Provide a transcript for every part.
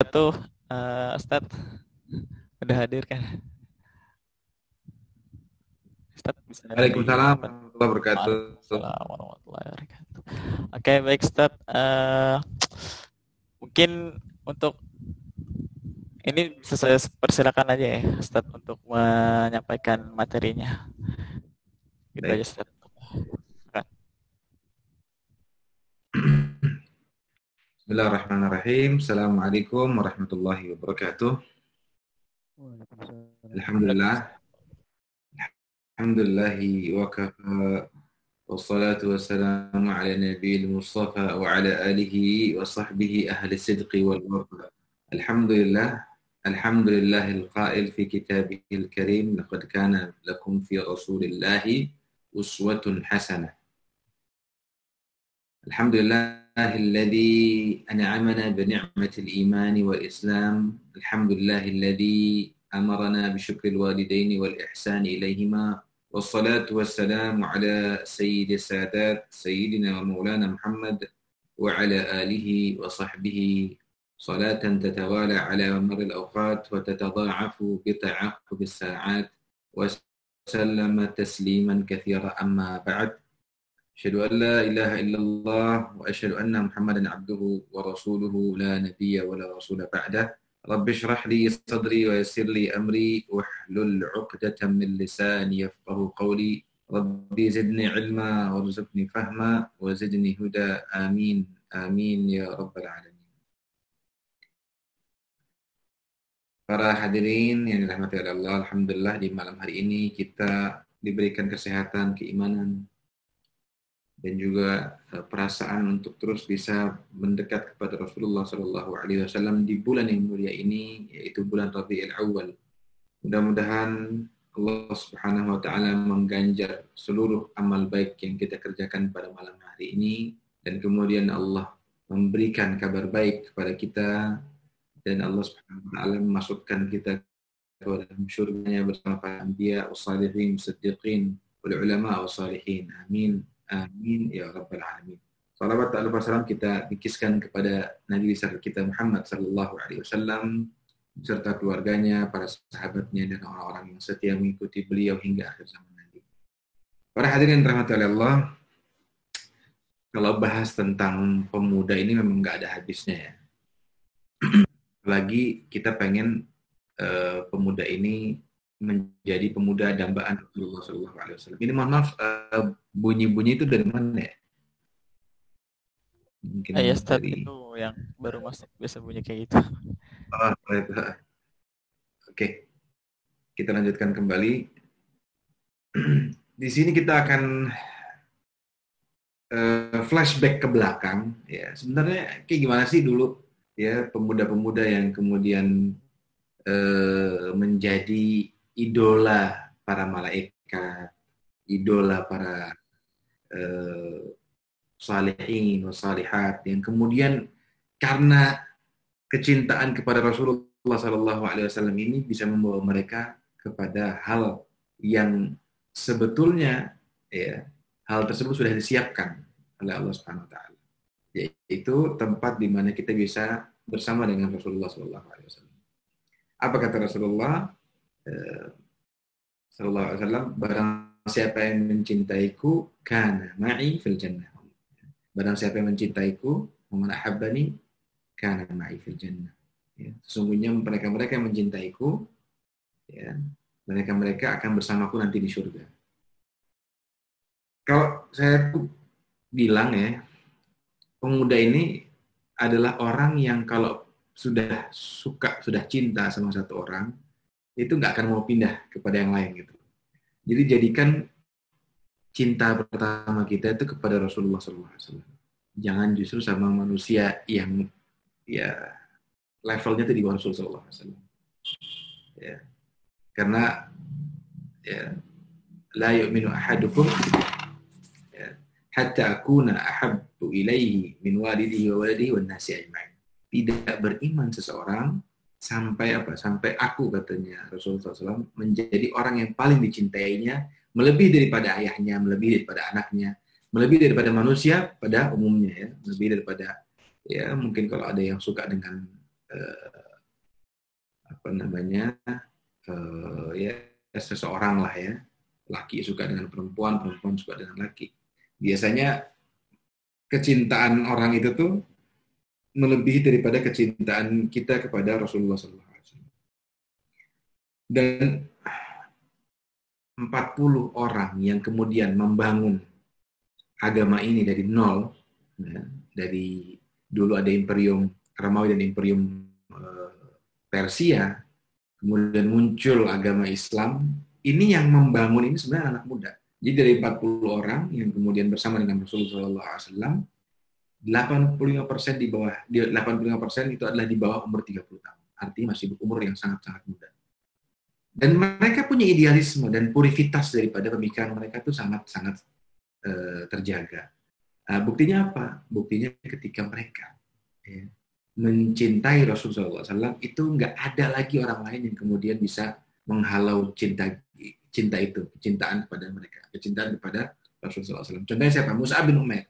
Tuh, Ustaz udah hadir kan? Ustaz bisa Waalaikumsalam didapat. warahmatullahi wabarakatuh. Waalaikumsalam warahmatullahi wabarakatuh. Oke, baik Ustaz. Mungkin untuk ini saya persilakan aja ya Ustaz untuk menyampaikan materinya. Gitu aja Baik. Ustaz. Bismillahirrahmanirrahim. Assalamualaikum warahmatullahi wabarakatuh. Alhamdulillah. Alhamdulillahi wa kafa. Wassalatu wassalamu ala nabiyil mustafa wa ala alihi wa sahbihi ahli sidqi wal wafa. Alhamdulillah. Alhamdulillahil qail fi kitabihil karim. Laqad kana lakum fi rasulillahi uswatun hasanah. Alhamdulillahilladzi an'amana bi ni'matil imani wal islam. Alhamdulillahilladzi amarna bi syukril walidaini wal ihsani ilaihima. Wassalatu wassalamu ala sayyidis sadat sayyidina wa maulana Muhammad wa ala alihi wa sahbihi salatan tatawala ala maril awqat wa tatadha'afu bi ta'aqqubis sa'at wa sallama tasliman katsira amma ba'd. Asyhadu an la ilaha illallah wa asyhadu anna Muhammadan abduhu wa rasuluhu la nabiyya wa la rasula ba'dah. Rabbi shrah li sadri wa yassir li amri wahlul 'uqdatam min lisani yafqahu qawli. Rabbi zidni ilma warzuqni fahma wa zidni huda. Amin. Amin ya rabbal alamin. Para hadirin yang dirahmati oleh Allah, alhamdulillah di malam hari ini kita diberikan kesehatan, keimanan, dan juga perasaan untuk terus bisa mendekat kepada Rasulullah SAW di bulan yang mulia ini, yaitu bulan Rabiul Awal. Mudah-mudahan Allah Subhanahu Wa Taala mengganjar seluruh amal baik yang kita kerjakan pada malam hari ini, dan kemudian Allah memberikan kabar baik kepada kita, dan Allah Subhanahu Wa Taala memasukkan kita ke dalam syurganya bersama para anbiya, wassalihin, siddiqin, wal ulama, wassalihin. Amin. Amin ya rabbal alamin. Salawat dan salam kita bikiskan kepada Nabi besar kita Muhammad sallallahu alaihi wasallam beserta keluarganya, para sahabatnya, dan orang-orang yang setia mengikuti beliau hingga akhir zaman nanti. Para hadirin rahmati oleh Allah, kalau bahas tentang pemuda ini memang nggak ada habisnya ya. Lagi kita pengen pemuda ini menjadi pemuda dambaan Rasulullah SAW. Ini mohon maaf, bunyi-bunyi itu dari mana ya? Mungkin ya, Ustaz, itu yang baru masuk biasa bunyi kayak gitu. Oke, kita lanjutkan kembali. Di sini kita akan flashback ke belakang. Ya, sebenarnya kayak gimana sih dulu ya pemuda-pemuda yang kemudian menjadi idola para malaikat, idola para salihin, wasalihat, yang kemudian karena kecintaan kepada Rasulullah SAW ini bisa membawa mereka kepada hal yang sebetulnya ya hal tersebut sudah disiapkan oleh Allah Subhanahu Wa Taala, yaitu tempat di mana kita bisa bersama dengan Rasulullah SAW. Apa kata Rasulullah sallallahu alaihi wasallam? Barang siapa yang mencintaiku, kana ma'i fil jannah. Barang siapa yang mencintaiku, man ahabbani, kana ma'i fil jannah. Ya, sesungguhnya mereka-mereka yang mencintaiku, ya, mereka-mereka akan bersamaku nanti di surga. Kalau saya bilang ya, pemuda ini adalah orang yang kalau sudah suka, sudah cinta sama satu orang, itu nggak akan mau pindah kepada yang lain gitu. Jadi jadikan cinta pertama kita itu kepada Rasulullah SAW. Jangan justru sama manusia yang ya levelnya itu di bawah Rasulullah SAW. Ya. Karena ya la yu'minu ahadukum ya, hatta akuna ahabbu ilaihi min walidihi wa waladihi wan nasi ajma'in. Tidak beriman seseorang sampai aku, katanya Rasulullah SAW, menjadi orang yang paling dicintainya, melebihi daripada ayahnya, melebihi daripada anaknya, melebihi daripada manusia pada umumnya ya, melebihi daripada ya mungkin kalau ada yang suka dengan apa namanya ya seseorang lah ya, laki suka dengan perempuan, perempuan suka dengan laki. Biasanya kecintaan orang itu tuh melebihi daripada kecintaan kita kepada Rasulullah SAW. Dan 40 orang yang kemudian membangun agama ini dari nol, ya, dari dulu ada Imperium Romawi dan Imperium Persia, kemudian muncul agama Islam, ini yang membangun ini sebenarnya anak muda. Jadi dari 40 orang yang kemudian bersama dengan Rasulullah SAW, 85% di bawah, 85% itu adalah di bawah umur 30 tahun. Artinya masih berumur yang sangat-sangat muda. Dan mereka punya idealisme dan purivitas daripada pemikiran mereka itu sangat-sangat terjaga. Nah, buktinya apa? Buktinya ketika mereka ya, mencintai Rasulullah SAW, itu nggak ada lagi orang lain yang kemudian bisa menghalau cinta itu, kecintaan kepada mereka, kecintaan kepada Rasulullah SAW. Contohnya siapa? Mus'ab bin Umair.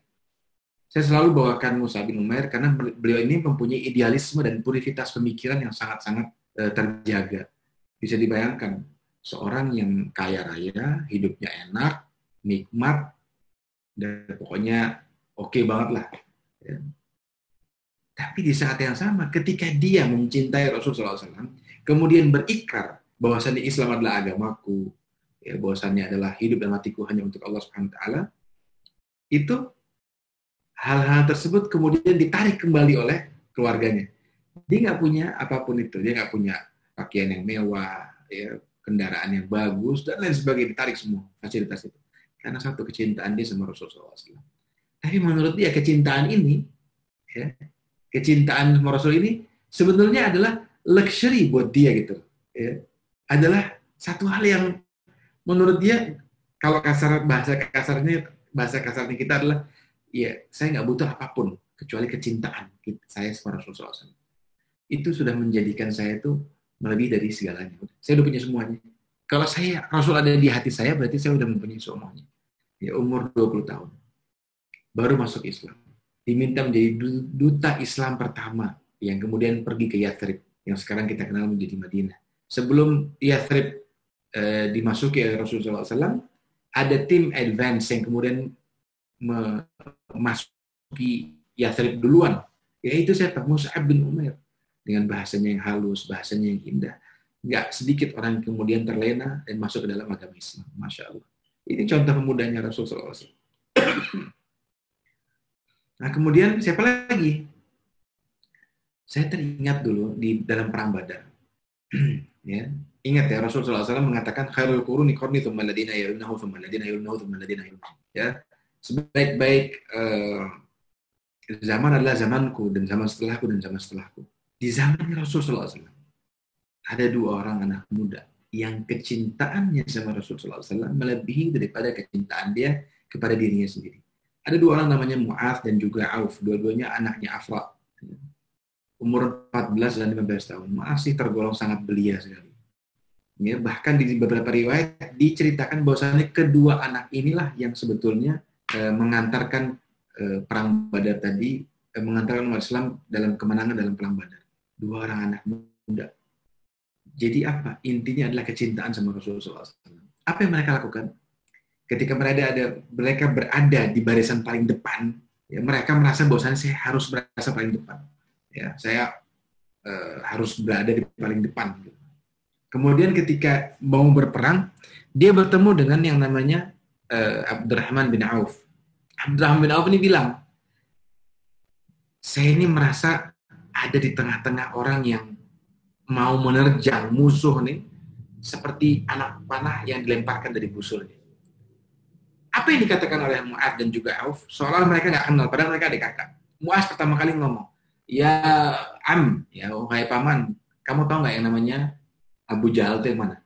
Saya selalu bawakan Mus'ab bin Umair karena beliau ini mempunyai idealisme dan purivitas pemikiran yang sangat-sangat terjaga. Bisa dibayangkan, seorang yang kaya raya, hidupnya enak, nikmat, dan pokoknya oke banget lah. Ya. Tapi di saat yang sama, ketika dia mencintai Rasulullah SAW, kemudian berikrar bahwasannya Islam adalah agamaku, ya, bahwasannya adalah hidup dan matiku hanya untuk Allah Subhanahu Wa Taala, itu hal-hal tersebut kemudian ditarik kembali oleh keluarganya. Dia nggak punya apapun itu, dia nggak punya pakaian yang mewah, ya, kendaraan yang bagus, dan lain sebagainya, ditarik semua fasilitas itu. Karena satu kecintaan dia sama Rasulullah SAW. Tapi menurut dia kecintaan ini, ya, kecintaan sama Rasul ini sebetulnya adalah luxury buat dia gitu. Ya. Adalah satu hal yang menurut dia, kalau bahasa kasarnya kita adalah, ya saya nggak butuh apapun kecuali kecintaan saya sama Rasulullah SAW. Itu sudah menjadikan saya itu melebihi dari segalanya. Saya udah punya semuanya. Kalau Rasul ada di hati saya, berarti saya udah mempunyai semuanya. Ya, umur 20 tahun. Baru masuk Islam. Diminta menjadi duta Islam pertama, yang kemudian pergi ke Yathrib, yang sekarang kita kenal menjadi Madinah. Sebelum Yathrib dimasuki oleh Rasulullah SAW, ada tim advance yang kemudian memasuki Yathrib duluan. Yaitu siapa? Mus'ab bin Umair. Dengan bahasanya yang halus, bahasanya yang indah. Nggak sedikit orang yang kemudian terlena dan masuk ke dalam agama Islam. Masya Allah. Ini contoh pemudanya Rasulullah SAW. Nah, kemudian siapa lagi? Saya teringat dulu di dalam perang Badar. Ya. Ingat ya, Rasulullah SAW mengatakan khairul quruni qarni tsumma alladziina yalunahu tsumma alladziina yalunahu tsumma alladziina yalunahu. Ya. Sebaik-baik zaman adalah zamanku, dan zaman setelahku, dan zaman setelahku. Di zaman Rasulullah SAW ada 2 orang anak muda yang kecintaannya sama Rasulullah SAW melebihi daripada kecintaan dia kepada dirinya sendiri. Ada 2 orang namanya Mu'adz dan juga Auf, dua-duanya anaknya Afra. Umur 14 dan 15 tahun. Masih tergolong sangat belia sekali. Ya, bahkan di beberapa riwayat diceritakan bahwasannya kedua anak inilah yang sebetulnya mengantarkan perang Badar tadi, mengantarkan umat Islam dalam kemenangan dalam perang Badar. 2 orang anak muda. Jadi apa? Intinya adalah kecintaan sama Rasulullah SAW. Apa yang mereka lakukan? Ketika mereka berada di barisan paling depan, ya, mereka merasa bahwasannya saya harus berasa paling depan. Ya, saya harus berada di paling depan. Kemudian ketika mau berperang, dia bertemu dengan yang namanya Abdurrahman bin Auf. Abdurrahman bin Auf ini bilang, saya ini merasa ada di tengah-tengah orang yang mau menerjang musuh nih, seperti anak panah yang dilemparkan dari busurnya. Apa yang dikatakan oleh Mu'adz dan juga Auf, seolah mereka nggak kenal, padahal mereka adik kakak. Mu'adz pertama kali ngomong, ya ya wahai paman, kamu tahu nggak yang namanya Abu Jahal itu yang mana?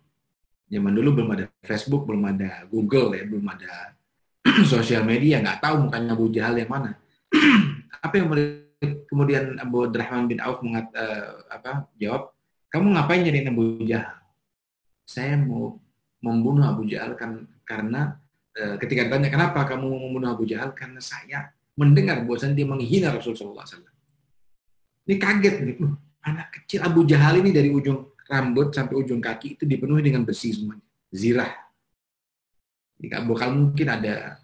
Zaman dulu belum ada Facebook, belum ada Google, ya, belum ada sosial media, nggak tahu mukanya Abu Jahal yang mana. Apa yang kemudian Abu Abdurrahman bin Auf jawab, kamu ngapain nyariin Abu Jahal? Saya mau membunuh Abu Jahal karena ketika ditanya kenapa kamu mau membunuh Abu Jahal, karena saya mendengar bahwasan dia menghina Rasulullah SAW. Ini kaget nih, anak kecil Abu Jahal ini dari ujung rambut sampai ujung kaki itu dipenuhi dengan besi semuanya, zirah. Tidak bakal mungkin ada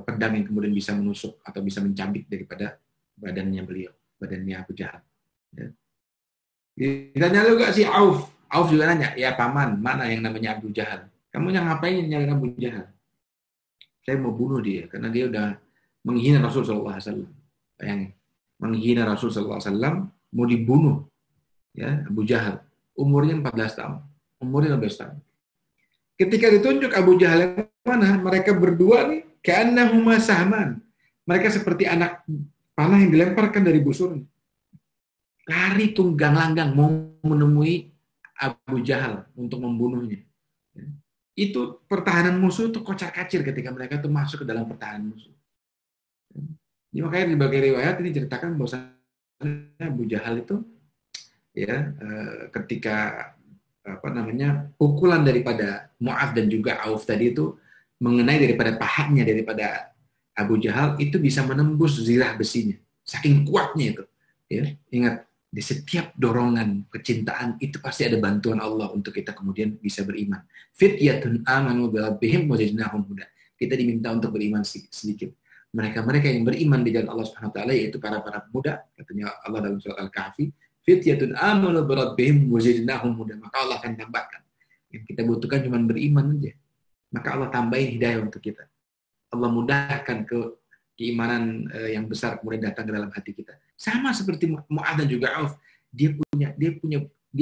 pedang yang kemudian bisa menusuk atau bisa mencabik daripada badannya beliau, badannya Abu Jahal. Ya. Ditanya juga si Auf juga nanya, ya paman, mana yang namanya Abu Jahal? Kamu yang ngapain nyari Abu Jahal? Saya mau bunuh dia karena dia udah menghina Rasul sallallahu alaihi wasallam. Bayangin, menghina Rasul sallallahu alaihi wasallam, mau dibunuh. Ya, Abu Jahal, umurnya 14 tahun, umurnya 15 tahun. Ketika ditunjuk Abu Jahal yang mana, mereka berdua nih ka'annahuma sahman. Mereka seperti anak panah yang dilemparkan dari busurnya. Lari tunggang langgang mau menemui Abu Jahal untuk membunuhnya. Itu pertahanan musuh itu kocar-kacir ketika mereka itu masuk ke dalam pertahanan musuh. Jadi makanya di berbagai riwayat ini ceritakan bahwa Abu Jahal itu ya ketika pukulan daripada Mu'adz dan juga Auf tadi itu mengenai daripada pahanya daripada Abu Jahal itu bisa menembus zirah besinya. Saking kuatnya itu. Ya, ingat, di setiap dorongan kecintaan itu pasti ada bantuan Allah untuk kita kemudian bisa beriman. Fityatun amanu bi rabbihim wa zidnahum huda. Kita diminta untuk beriman sedikit. Mereka-mereka yang beriman di jalan Allah Subhanahu wa taala yaitu para pemuda, katanya Allah dalam surat Al-Kahfi, fityatun amanu bi rabbihim wa zidnahum huda. Maka Allah akan tambahkan. Yang kita butuhkan cuma beriman aja. Maka Allah tambahin hidayah untuk kita. Allah mudahkan keimanan yang besar kemudian datang ke dalam hati kita. Sama seperti Mu'adz dan juga Auf, dia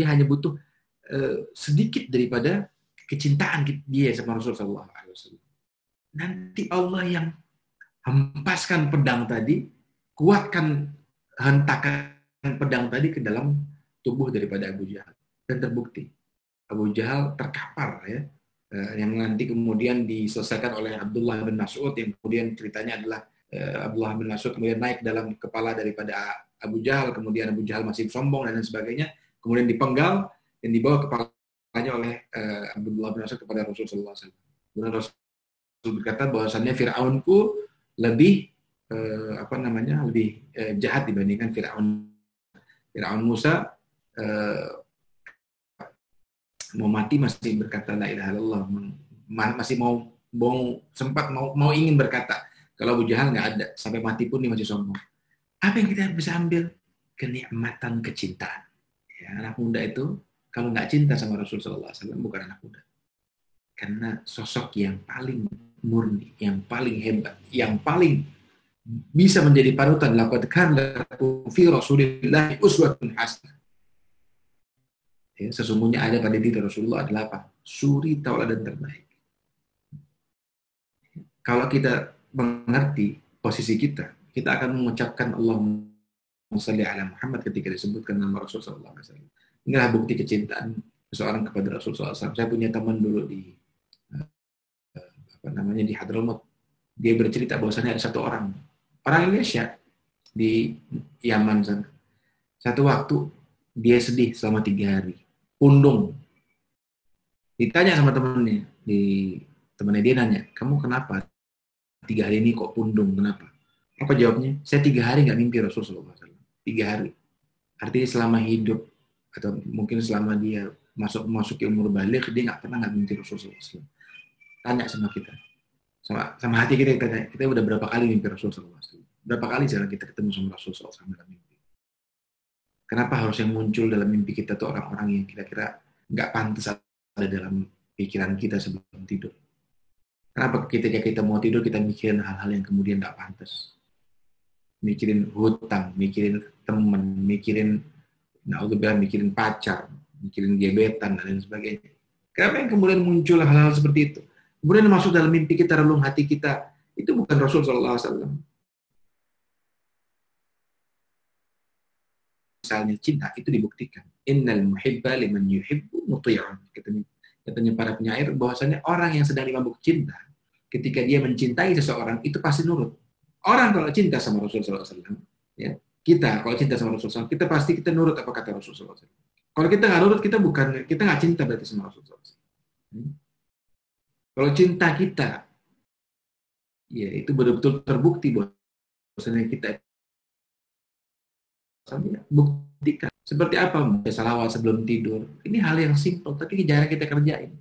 hanya butuh sedikit daripada kecintaan dia sama Rasulullah SAW. Nanti Allah yang hempaskan pedang tadi, kuatkan hentakan pedang tadi ke dalam tubuh daripada Abu Jahal. Dan terbukti Abu Jahal terkapar ya. Yang nanti kemudian diselesaikan oleh Abdullah bin Mas'ud, yang kemudian ceritanya adalah Abdullah bin Mas'ud kemudian naik dalam kepala daripada Abu Jahal, kemudian Abu Jahal masih sombong dan lain sebagainya, kemudian dipenggal dan dibawa kepalanya oleh Abdullah bin Mas'ud kepada Rasulullah SAW. Kemudian Rasul berkata bahwasannya Fir'aunku lebih lebih jahat dibandingkan Fir'aun Musa mau mati masih berkata la ilaha illallah, masih mau ingin berkata. Kalau Abu Jahal nggak ada, sampai mati pun dia masih sombong. Apa yang kita bisa ambil? Kenikmatan kecintaan. Ya, anak muda itu kalau nggak cinta sama Rasulullah SAW bukan anak muda. Karena sosok yang paling murni, yang paling hebat, yang paling bisa menjadi panutan. Laqad kana lakum fi Rasulillah uswatun hasanah. Ya, sesungguhnya ada pada diri Rasulullah adalah apa? Suri tauladan terbaik. Kalau kita mengerti posisi kita akan mengucapkan Allahumma shalli ala Muhammad ketika disebutkan nama Rasulullah SAW. Inilah bukti kecintaan seseorang kepada Rasulullah SAW. Saya punya teman dulu di di Hadramaut. Dia bercerita bahwasannya ada satu orang Indonesia di Yaman sana. Satu waktu dia sedih selama 3 hari. Pundung. Ditanya sama temannya, dia nanya, kamu kenapa 3 hari ini kok pundung, kenapa? Apa jawabnya? Saya 3 hari nggak mimpi Rasulullah SAW. 3 hari. Artinya selama hidup, atau mungkin selama dia masuk ke umur balik, dia nggak pernah nggak mimpi Rasulullah SAW. Tanya sama kita. Sama hati kita tanya, kita udah berapa kali mimpi Rasulullah SAW? Berapa kali jarang kita ketemu sama Rasulullah SAW dalam mimpi? Kenapa harus yang muncul dalam mimpi kita tuh orang-orang yang kira-kira nggak pantas ada dalam pikiran kita sebelum tidur? Kenapa ketika kita mau tidur kita mikirin hal-hal yang kemudian nggak pantas? Mikirin hutang, mikirin teman, mikirin pacar, mikirin gebetan dan lain sebagainya. Kenapa yang kemudian muncul hal-hal seperti itu? Kemudian masuk dalam mimpi kita, relung hati kita, itu bukan Rasul Sallallahu Alaihi Wasallam. Misalnya cinta itu dibuktikan. Innal muhibba liman yuhibbu muti'un. Katanya para penyair bahwasanya orang yang sedang dimabuk cinta, ketika dia mencintai seseorang itu pasti nurut. Orang kalau cinta sama Rasulullah SAW, ya, kita kalau cinta sama Rasulullah SAW, kita nurut apa kata Rasulullah SAW. Kalau kita nggak nurut, kita nggak cinta berarti sama Rasulullah SAW. Kalau cinta kita, ya itu betul-betul terbukti bahwasanya kita buktikan Seperti apa membaca salawat sebelum tidur? Ini hal yang simpel, tapi jarang kita kerjain.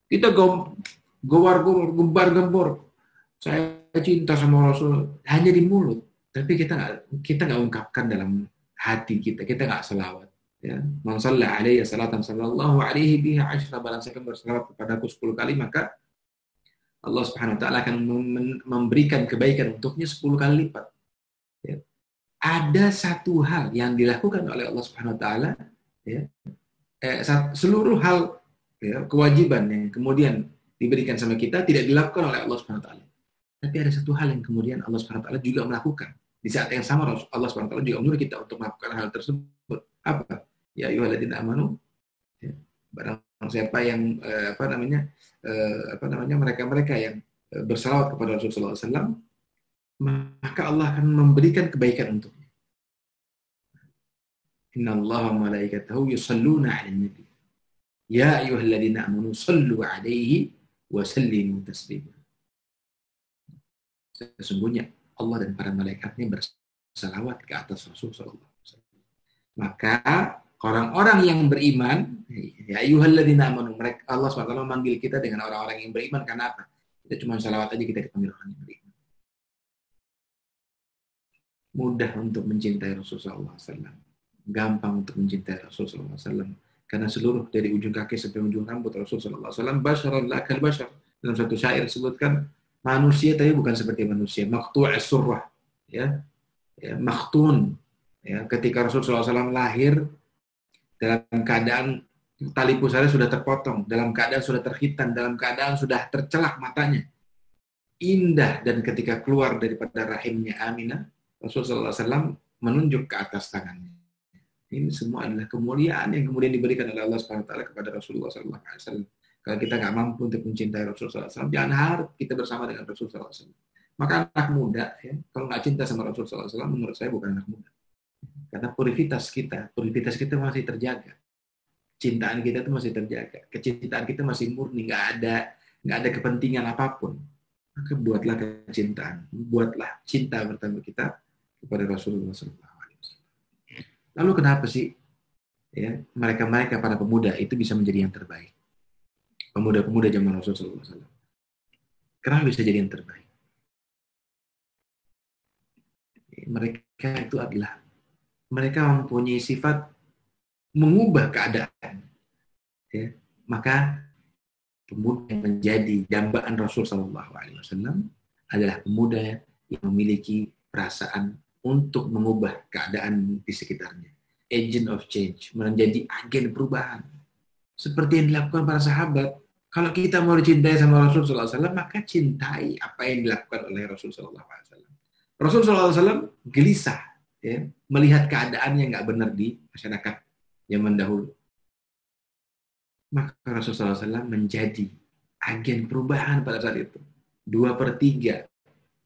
Kita gowar-gowar, gembar-gembor. Saya cinta sama Rasul hanya di mulut, tapi kita nggak ungkapkan dalam hati kita. Kita nggak selawat. Ya, man shalla alaihi salatan sallallahu alaihi biha asyra, barang siapa berselawat kepadaku 10 kali, maka Allah Subhanahu wa taala akan memberikan kebaikan untuknya 10 kali lipat. Ya. Ada satu hal yang dilakukan oleh Allah Subhanahu wa taala, ya, seluruh hal, ya, kewajiban yang kemudian diberikan sama kita tidak dilakukan oleh Allah Subhanahu wa taala. Tapi ada satu hal yang kemudian Allah Subhanahu wa taala juga melakukan. Di saat yang sama Allah Subhanahu wa taala juga menyuruh kita untuk melakukan hal tersebut. Apa? Ya ayyuhalladzina amanu, ya, barang siapa yang mereka-mereka yang bersalawat kepada Rasulullah SAW, maka Allah akan memberikan kebaikan untuknya. Innallaha wa malaikatahu yusalluna 'alan nabi. Ya ayyuhalladzina amanu sallu 'alaihi wa sallimu taslima. Sesungguhnya Allah dan para malaikatnya bersalawat ke atas Rasulullah SAW. Maka orang-orang yang beriman, ya ayyuhalladzina amanu, Allah SWT memanggil kita dengan orang-orang yang beriman. Karena apa? Kita cuma salawat aja kita dipanggil orang yang beriman. Mudah untuk mencintai Rasulullah SAW. Gampang untuk mencintai Rasulullah SAW. Karena seluruh dari ujung kaki sampai ujung rambut Rasulullah SAW basyaran la kal basyar. Dalam satu syair disebutkan manusia tapi bukan seperti manusia. Maqtu'as surrah, ya, makhtun. Ya, ketika Rasulullah SAW lahir dalam keadaan tali pusarnya sudah terpotong, dalam keadaan sudah terhitan, dalam keadaan sudah tercelak matanya. Indah, dan ketika keluar daripada rahimnya Aminah, Rasulullah SAW menunjuk ke atas tangannya. Ini semua adalah kemuliaan yang kemudian diberikan oleh Allah SWT kepada Rasulullah SAW. Kalau kita nggak mampu untuk mencintai Rasulullah SAW, jangan harap kita bersama dengan Rasulullah SAW. Maka anak muda, ya, kalau nggak cinta sama Rasulullah SAW, menurut saya bukan anak muda. Karena purivitas kita masih terjaga. Cintaan kita itu masih terjaga. Kecintaan kita masih murni, nggak ada kepentingan apapun. Maka buatlah kecintaan, buatlah cinta pertama kita kepada Rasulullah SAW. Lalu kenapa sih, ya, mereka para pemuda itu bisa menjadi yang terbaik? Pemuda-pemuda zaman Rasulullah SAW. Kenapa bisa jadi yang terbaik? Mereka itu adalah, mereka mempunyai sifat mengubah keadaan. Ya. Maka pemuda yang menjadi dambaan Rasulullah SAW adalah pemuda yang memiliki perasaan untuk mengubah keadaan di sekitarnya. Agent of change, menjadi agen perubahan. Seperti yang dilakukan para sahabat. Kalau kita mau dicintai sama Rasulullah SAW, maka cintai apa yang dilakukan oleh Rasulullah SAW. Rasulullah SAW gelisah, ya, melihat keadaan yang nggak benar di masyarakat zaman dahulu. Maka Rasulullah SAW menjadi agen perubahan pada saat itu. 2/3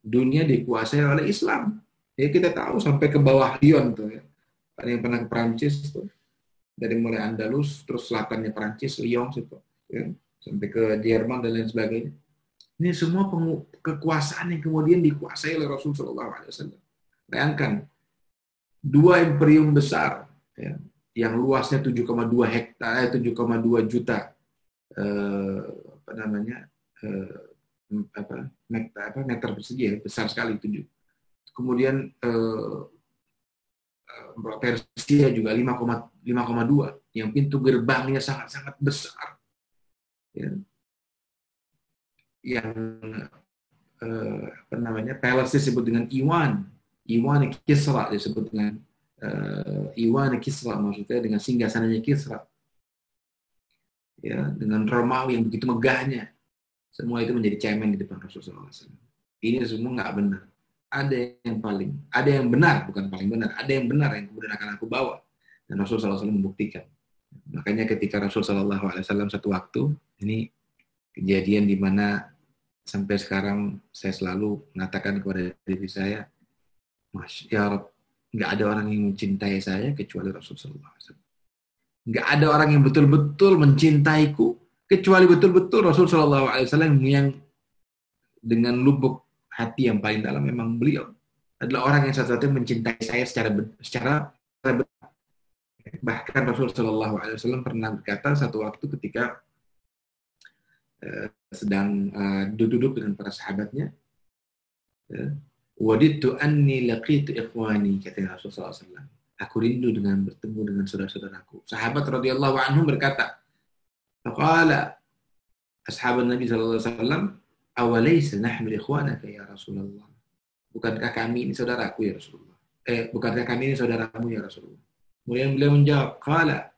dunia dikuasai oleh Islam. Ya, kita tahu sampai ke bawah Lyon tuh, ya. Ada yang pernah ke Perancis tuh, dari mulai Andalus terus selatannya Perancis, Lyon situ, ya, sampai ke Jerman dan lain sebagainya. Ini semua kekuasaan yang kemudian dikuasai oleh Rasulullah SAW. Bayangkan 2 imperium besar, ya, yang luasnya 7,2 juta meter persegi, ya, besar sekali itu. Kemudian Persia juga 5,2 yang pintu gerbangnya sangat-sangat besar, ya. Yang palace disebut dengan Iwan Kisra, disebut dengan Iwan Kisra, maksudnya dengan singgasananya Kisra, ya, dengan Romawi yang begitu megahnya. Semua itu menjadi cemen di depan Rasulullah SAW. Ini semua nggak benar. Ada yang benar, bukan paling benar. Ada yang benar yang kemudian akan aku bawa. Dan Rasulullah SAW membuktikan. Makanya ketika Rasulullah SAW satu waktu, ini kejadian di mana sampai sekarang saya selalu mengatakan kepada diri saya, ya Rabb, nggak ada orang yang mencintai saya kecuali Rasulullah SAW. Nggak ada orang yang betul-betul mencintaiku kecuali betul-betul Rasulullah SAW, yang dengan lubuk hati yang paling dalam memang beliau adalah orang yang satu-satunya mencintai saya secara Bahkan Rasul Shallallahu Alaihi Wasallam pernah berkata satu waktu ketika sedang duduk dengan para sahabatnya, waditu anni laqitu ikhwani, kata Rasulullah SAW. Aku rindu dengan bertemu dengan saudara-saudaraku. Sahabat radhiyallahu anhum berkata, faqala ashaban Nabi sallallahu alaihi wasallam, awalaysa nahnu ikhwanaka ya Rasulullah? Bukankah kami ini saudaraku ya Rasulullah? Bukankah kami ini saudaramu ya Rasulullah? Kemudian beliau menjawab, qala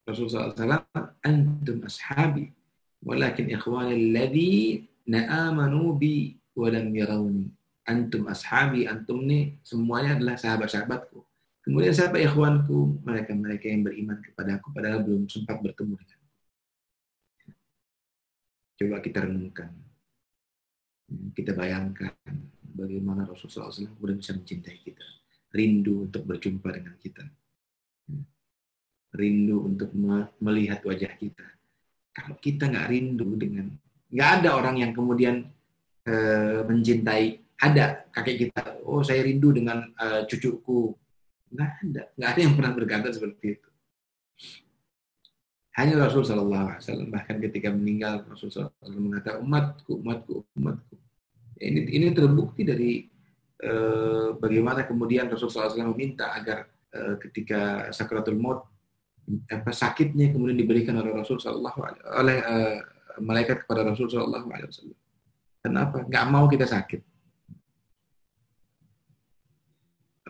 Rasulullah SAW, antum ashabi, walakin ikhwani alladhina amanu bi wa lam yarawni. Antum ashabi, antum nih semuanya adalah sahabat-sahabatku. Kemudian siapa ikhwanku? Mereka-mereka yang beriman kepadaku padahal belum sempat bertemu dengan. Coba kita renungkan. Kita bayangkan bagaimana Rasulullah SAW kemudian bisa mencintai kita. Rindu untuk berjumpa dengan kita. Rindu untuk melihat wajah kita. Kalau kita nggak rindu dengan, nggak ada orang yang kemudian mencintai. Ada kakek kita, oh saya rindu dengan cucuku. Nggak ada yang pernah berkata seperti itu. Hanya Rasul Sallallahu Alaihi Wasallam, bahkan ketika meninggal Rasul Sallallahu Alaihi Wasallam mengatakan umatku. Ini terbukti dari bagaimana kemudian Rasul Sallallahu Alaihi Wasallam meminta agar ketika sakaratul maut sakitnya kemudian diberikan oleh Rasul Sallallahu oleh malaikat kepada Rasul Sallallahu Alaihi Wasallam. Kenapa? Nggak mau kita sakit.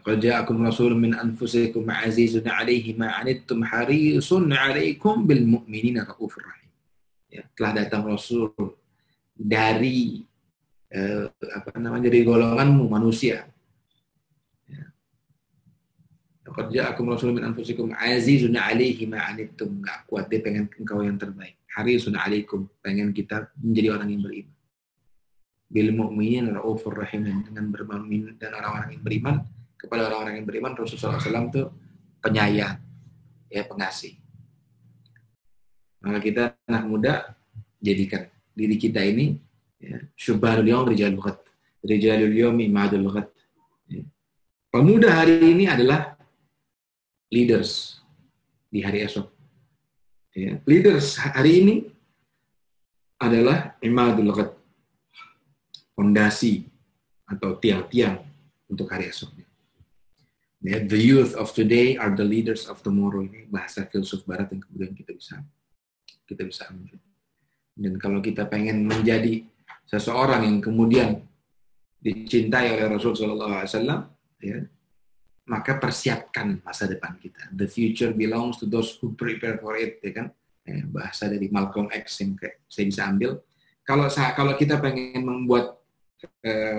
Qad ja'akum rasulun min anfusikum 'azizun 'alaihi ma 'anittum harisun 'alaikum bil mu'minina raufur rahim. Ya, telah datang rasul dari dari golonganmu manusia. Ya. Qad ja'akum rasulun min anfusikum 'azizun 'alaihi ma 'anittum, enggak kuat dia pengen engkau yang terbaik. Harisun 'alaikum, pengen kita menjadi orang yang beriman. Bil mu'minina raufur rahim, dengan bermumin dan orang-orang yang beriman. Kepada orang-orang yang beriman, Rasulullah SAW itu penyayang, ya pengasih. Maka kita anak muda jadikan diri kita ini syubhanul yawm rijalul ghad, rijalul yawmi ma'adul ghad. Pemuda hari ini adalah leaders di hari esok. Ya. Leaders hari ini adalah imadul ghad, fondasi atau tiang-tiang untuk hari esoknya. The youth of today are the leaders of tomorrow. Ini bahasa filsuf barat yang kemudian kita bisa ambil. Dan kalau kita pengen menjadi seseorang yang kemudian dicintai oleh Rasulullah SAW, ya, maka persiapkan masa depan kita. The future belongs to those who prepare for it, ya kan? Bahasa dari Malcolm X yang saya bisa ambil. Kalau kita pengen membuat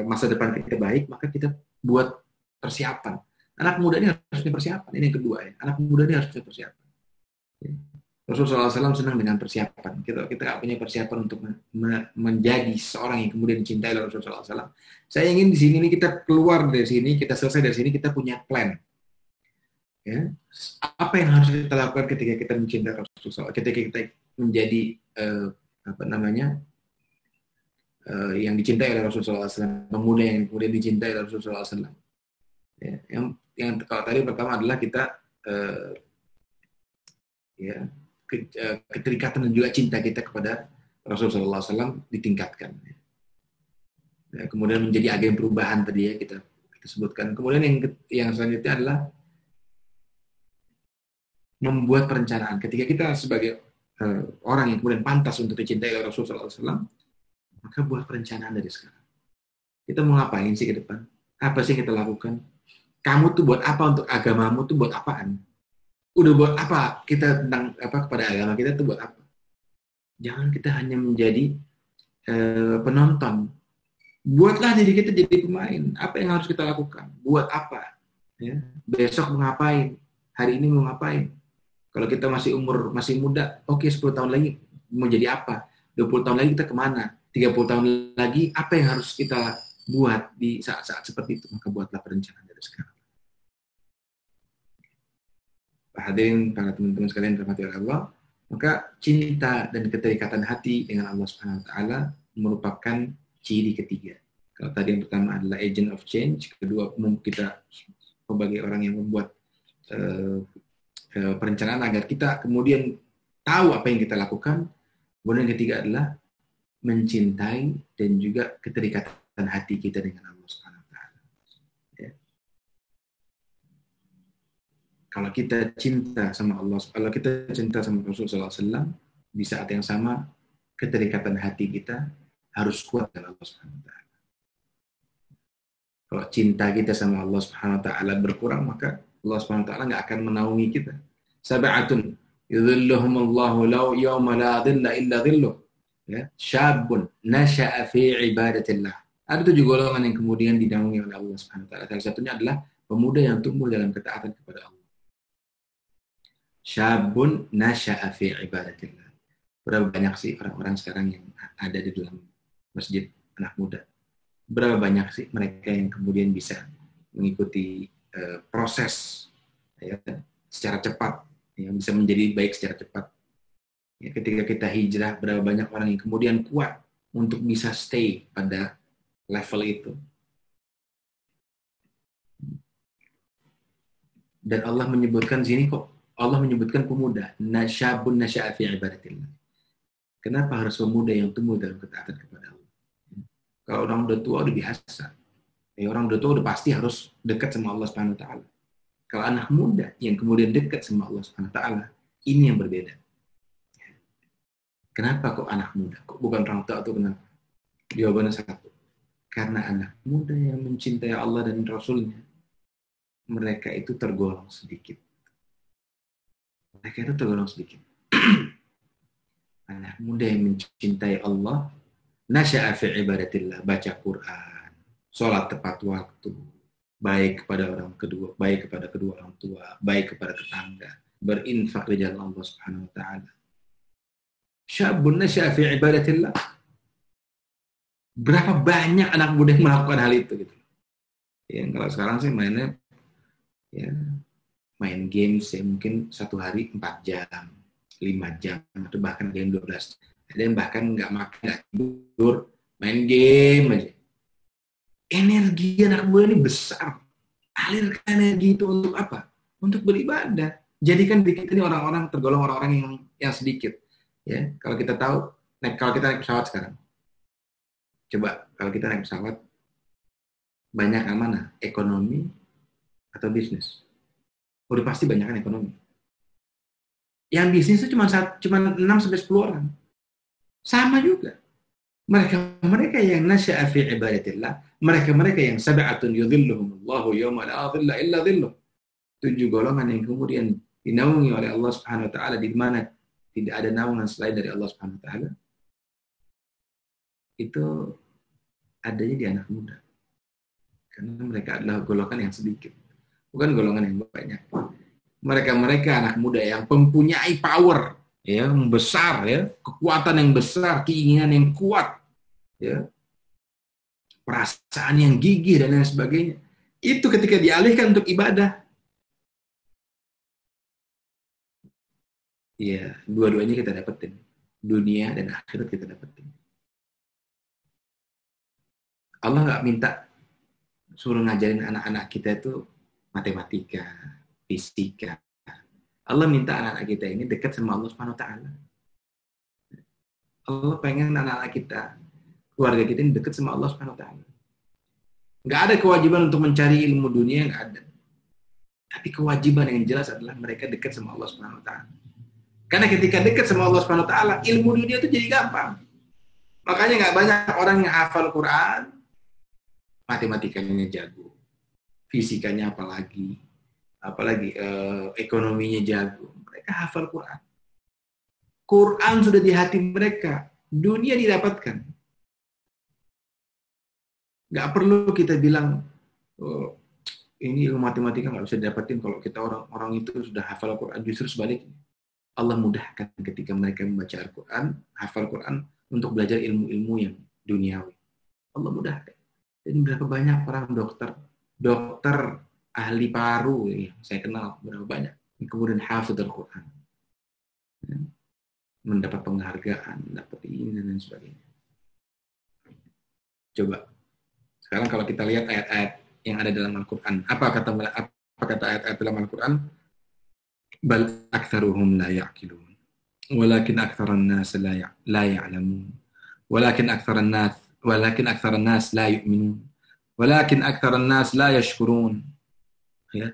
masa depan kita baik, maka kita buat persiapan. Anak muda ini harus punya persiapan. Ini yang kedua ya. Anak muda ini harus punya persiapan. Rasulullah SAW senang dengan persiapan. Kita nggak punya persiapan untuk menjadi seorang yang kemudian dicintai oleh Rasulullah SAW. Saya ingin di sini kita keluar dari sini, kita selesai dari sini, kita punya plan. Ya. Apa yang harus kita lakukan ketika kita mencintai Rasulullah SAW? Ketika kita menjadi yang dicintai oleh Rasulullah SAW, pemuda yang kemudian dicintai oleh Rasulullah SAW. Ya, yang kalau tadi pertama adalah kita keterikatan dan juga cinta kita kepada Rasulullah SAW ditingkatkan. Ya, kemudian menjadi agen perubahan tadi ya kita sebutkan. Kemudian yang selanjutnya adalah membuat perencanaan. Ketika kita sebagai orang yang kemudian pantas untuk dicintai oleh Rasulullah SAW, maka buat perencanaan dari sekarang. Kita mau ngapain sih ke depan? Apa sih yang kita lakukan? Kamu tuh buat apa untuk agamamu tuh buat apaan? Udah buat apa kita tentang kepada agama kita tuh buat apa? Jangan kita hanya menjadi penonton. Buatlah diri kita jadi pemain. Apa yang harus kita lakukan? Buat apa? Ya. Besok mau ngapain? Hari ini mau ngapain? Kalau kita masih muda, oke 10 tahun lagi mau jadi apa? 20 tahun lagi kita kemana? 30 tahun lagi apa yang harus kita buat di saat-saat seperti itu? Maka buatlah perencanaan dari sekarang. Hadirin para teman-teman sekalian dirahmati oleh Allah, maka cinta dan keterikatan hati dengan Allah Subhanahu wa taala merupakan ciri ketiga. Kalau tadi yang pertama adalah agent of change, kedua kita sebagai orang yang membuat perencanaan agar kita kemudian tahu apa yang kita lakukan. Kemudian yang ketiga adalah mencintai dan juga keterikatan hati kita dengan Allah Subhanahu wa taala. Ya. Kalau kita cinta sama Allah, kalau kita cinta sama Rasulullah SAW, di saat yang sama keterikatan hati kita harus kuat dengan Allah Subhanahu wa taala. Kalau cinta kita sama Allah Subhanahu wa taala berkurang, maka Allah Subhanahu wa taala enggak akan menaungi kita. Sab'atun yudhilluhumullahu yawma la dhilla illa dhilluh. Ya, syabun nasha'a fi ibadatillah. Ada 7 golongan yang kemudian dinaungi oleh Allah Subhanahu wa taala. Salah satunya adalah pemuda yang tumbuh dalam ketaatan kepada Allah. Syabun nasha'a fi ibadatillah. Berapa banyak sih orang-orang sekarang yang ada di dalam masjid, anak muda? Berapa banyak sih mereka yang kemudian bisa mengikuti proses ya, secara cepat, yang bisa menjadi baik secara cepat. Ya, ketika kita hijrah, berapa banyak orang yang kemudian kuat untuk bisa stay pada level itu. Dan Allah menyebutkan sini kok, Allah menyebutkan pemuda, nasyabun nasya'a fi ibadatillah. Kenapa harus pemuda yang tumbuh dalam ketaatan kepada Allah? Kalau orang udah tua udah biasa. Ya, orang udah tua udah pasti harus dekat sama Allah Subhanahu wa taala. Kalau anak muda yang kemudian dekat sama Allah Subhanahu wa taala, ini yang berbeda. Kenapa kok anak muda? Kok bukan orang tua atau kenapa? Jawabannya satu. Karena anak muda yang mencintai Allah dan Rasul-Nya, mereka itu tergolong sedikit. Mereka itu tergolong sedikit. Anak muda yang mencintai Allah, nasya'a fi ibadatillah, baca Quran, sholat tepat waktu, baik kepada orang kedua, baik kepada kedua orang tua, baik kepada tetangga, berinfak di jalan Allah Subhanahu wa taala. Syabun nasya'a fi ibadatillah. Berapa banyak anak muda yang melakukan hal itu gitu. Ya, kalau sekarang sih mainnya ya main games ya mungkin satu hari 4 jam, 5 jam atau bahkan game 12. Ada yang bahkan nggak makan, nggak tidur, main game aja. Energi anak muda ini besar. Alirkan energi itu untuk apa? Untuk beribadah. Jadikan diri kita ini orang-orang tergolong orang-orang yang sedikit. Ya, kalau kita tahu, kalau kita naik pesawat sekarang, coba kalau kita naik pesawat, banyak yang mana? Ekonomi atau bisnis? Udah pasti banyak kan ekonomi. Yang bisnis itu cuma 6-10 orang. Sama juga. Mereka yang nasya'a fi ibadatillah, mereka yang sab'atun yudhilluhumullahu yawma la dhilla illa dhilluh. 7 golongan yang kemudian dinaungi oleh Allah Subhanahu wa taala, di mana tidak ada naungan selain dari Allah Subhanahu wa taala. Itu adanya di anak muda. Karena mereka adalah golongan yang sedikit, bukan golongan yang banyak. Mereka anak muda yang mempunyai power, ya, yang besar, ya, kekuatan yang besar, keinginan yang kuat, ya, perasaan yang gigih dan lain sebagainya. Itu ketika dialihkan untuk ibadah, ya, dua-duanya kita dapetin, dunia dan akhirat kita dapetin. Allah nggak minta suruh ngajarin anak-anak kita itu matematika, fisika. Allah minta anak-anak kita ini dekat sama Allah Subhanahu wa taala. Allah pengen anak-anak kita, keluarga kita ini dekat sama Allah Subhanahu wa taala. Nggak ada kewajiban untuk mencari ilmu dunia, nggak ada. Tapi kewajiban yang jelas adalah mereka dekat sama Allah Subhanahu wa taala. Karena ketika dekat sama Allah Subhanahu wa taala, ilmu dunia itu jadi gampang. Makanya nggak banyak orang yang hafal Quran, matematikanya jago, fisikanya apalagi ekonominya jago. Mereka hafal Quran. Quran sudah di hati mereka, dunia didapatkan. Nggak perlu kita bilang, oh, ini ilmu matematika nggak bisa didapatin kalau kita orang-orang itu sudah hafal Quran. Justru sebaliknya, Allah mudahkan ketika mereka membaca Al-Quran, hafal Quran, untuk belajar ilmu-ilmu yang duniawi. Allah mudahkan. Dan berapa banyak orang dokter ahli paru yang saya kenal, berapa banyak yang kemudian hafidz Al-Quran, mendapat penghargaan, mendapat ini dan sebagainya. Coba sekarang kalau kita lihat ayat-ayat yang ada dalam Al-Quran, apa kata ayat-ayat dalam Al-Quran? bal aktsaruhum la ya'qilun walakin aktsaran nas la ya'lamun walakin aktsaran nas la yu'minun walakin aktsaran nas la yashkurun ya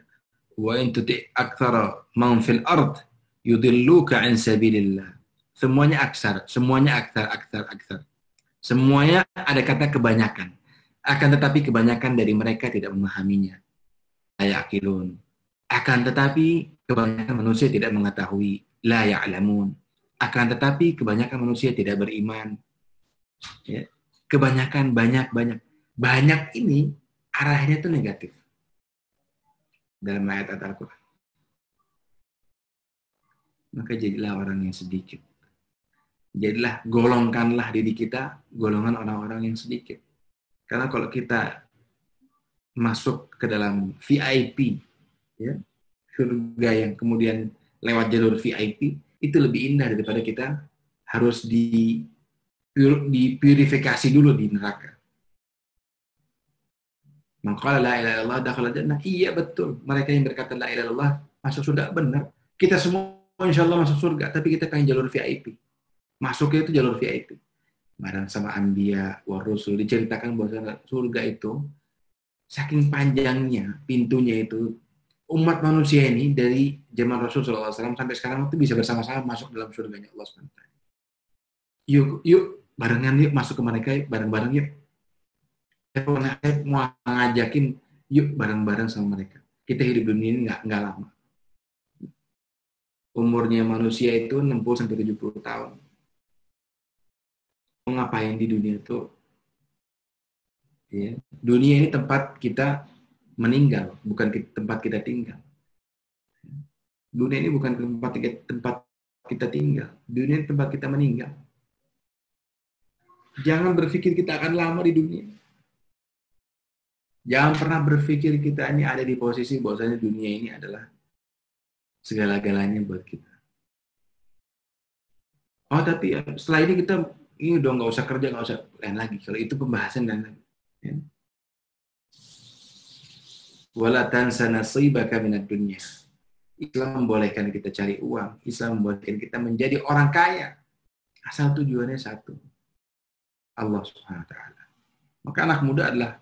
wa in tuti' aktsara man fil ard yudilluka an sabilillah. Semuanya aksar, semuanya aksar. Semuanya ada kata kebanyakan. Akan tetapi kebanyakan dari mereka tidak memahaminya. La ya'qilun. Akan tetapi kebanyakan manusia tidak mengetahui. La ya'lamun. Akan tetapi kebanyakan manusia tidak beriman. Ya. Kebanyakan, banyak. Banyak ini arahnya itu negatif. Dalam ayat Al-Quran. Maka jadilah orang yang sedikit. Jadilah, golongkanlah diri kita, golongan orang-orang yang sedikit. Karena kalau kita masuk ke dalam VIP, ya, surga yang kemudian lewat jalur VIP, itu lebih indah daripada kita harus dipurifikasi dulu di neraka. Maka la ilaha illallah dakhala jannah. Iya betul. Mereka yang berkata la ilaha illallah masuk surga, benar. Kita semua insyaallah masuk surga, tapi kita pengen jalur VIP. Masuknya itu jalur VIP. Bareng sama anbiya wa rusul diceritakan bahwa surga itu saking panjangnya pintunya itu, umat manusia ini dari zaman Rasul sallallahu alaihi wasallam sampai sekarang itu bisa bersama-sama masuk dalam surganya Allah SWT. Yuk barengan yuk masuk ke mereka, bareng-bareng yuk. Saya mau ngajakin yuk bareng-bareng sama mereka. Kita hidup dunia ini nggak lama. Umurnya manusia itu 60-70 tahun. Mau ngapain di dunia itu? Ya. Dunia ini tempat kita meninggal, bukan tempat kita tinggal. Dunia ini bukan tempat kita tinggal. Dunia ini tempat kita meninggal. Jangan berpikir kita akan lama di dunia. Jangan pernah berpikir kita ini ada di posisi bahwasanya dunia ini adalah segala-galanya buat kita. Oh tapi setelah ini kita ini udah nggak usah kerja, nggak usah lain lagi. Kalau itu pembahasan dan lain. Ya. Wala tansa nasibaka minad dunya. Islam membolehkan kita cari uang. Islam membolehkan kita menjadi orang kaya. Asal tujuannya satu. Allah Subhanahu wa taala. Maka anak muda adalah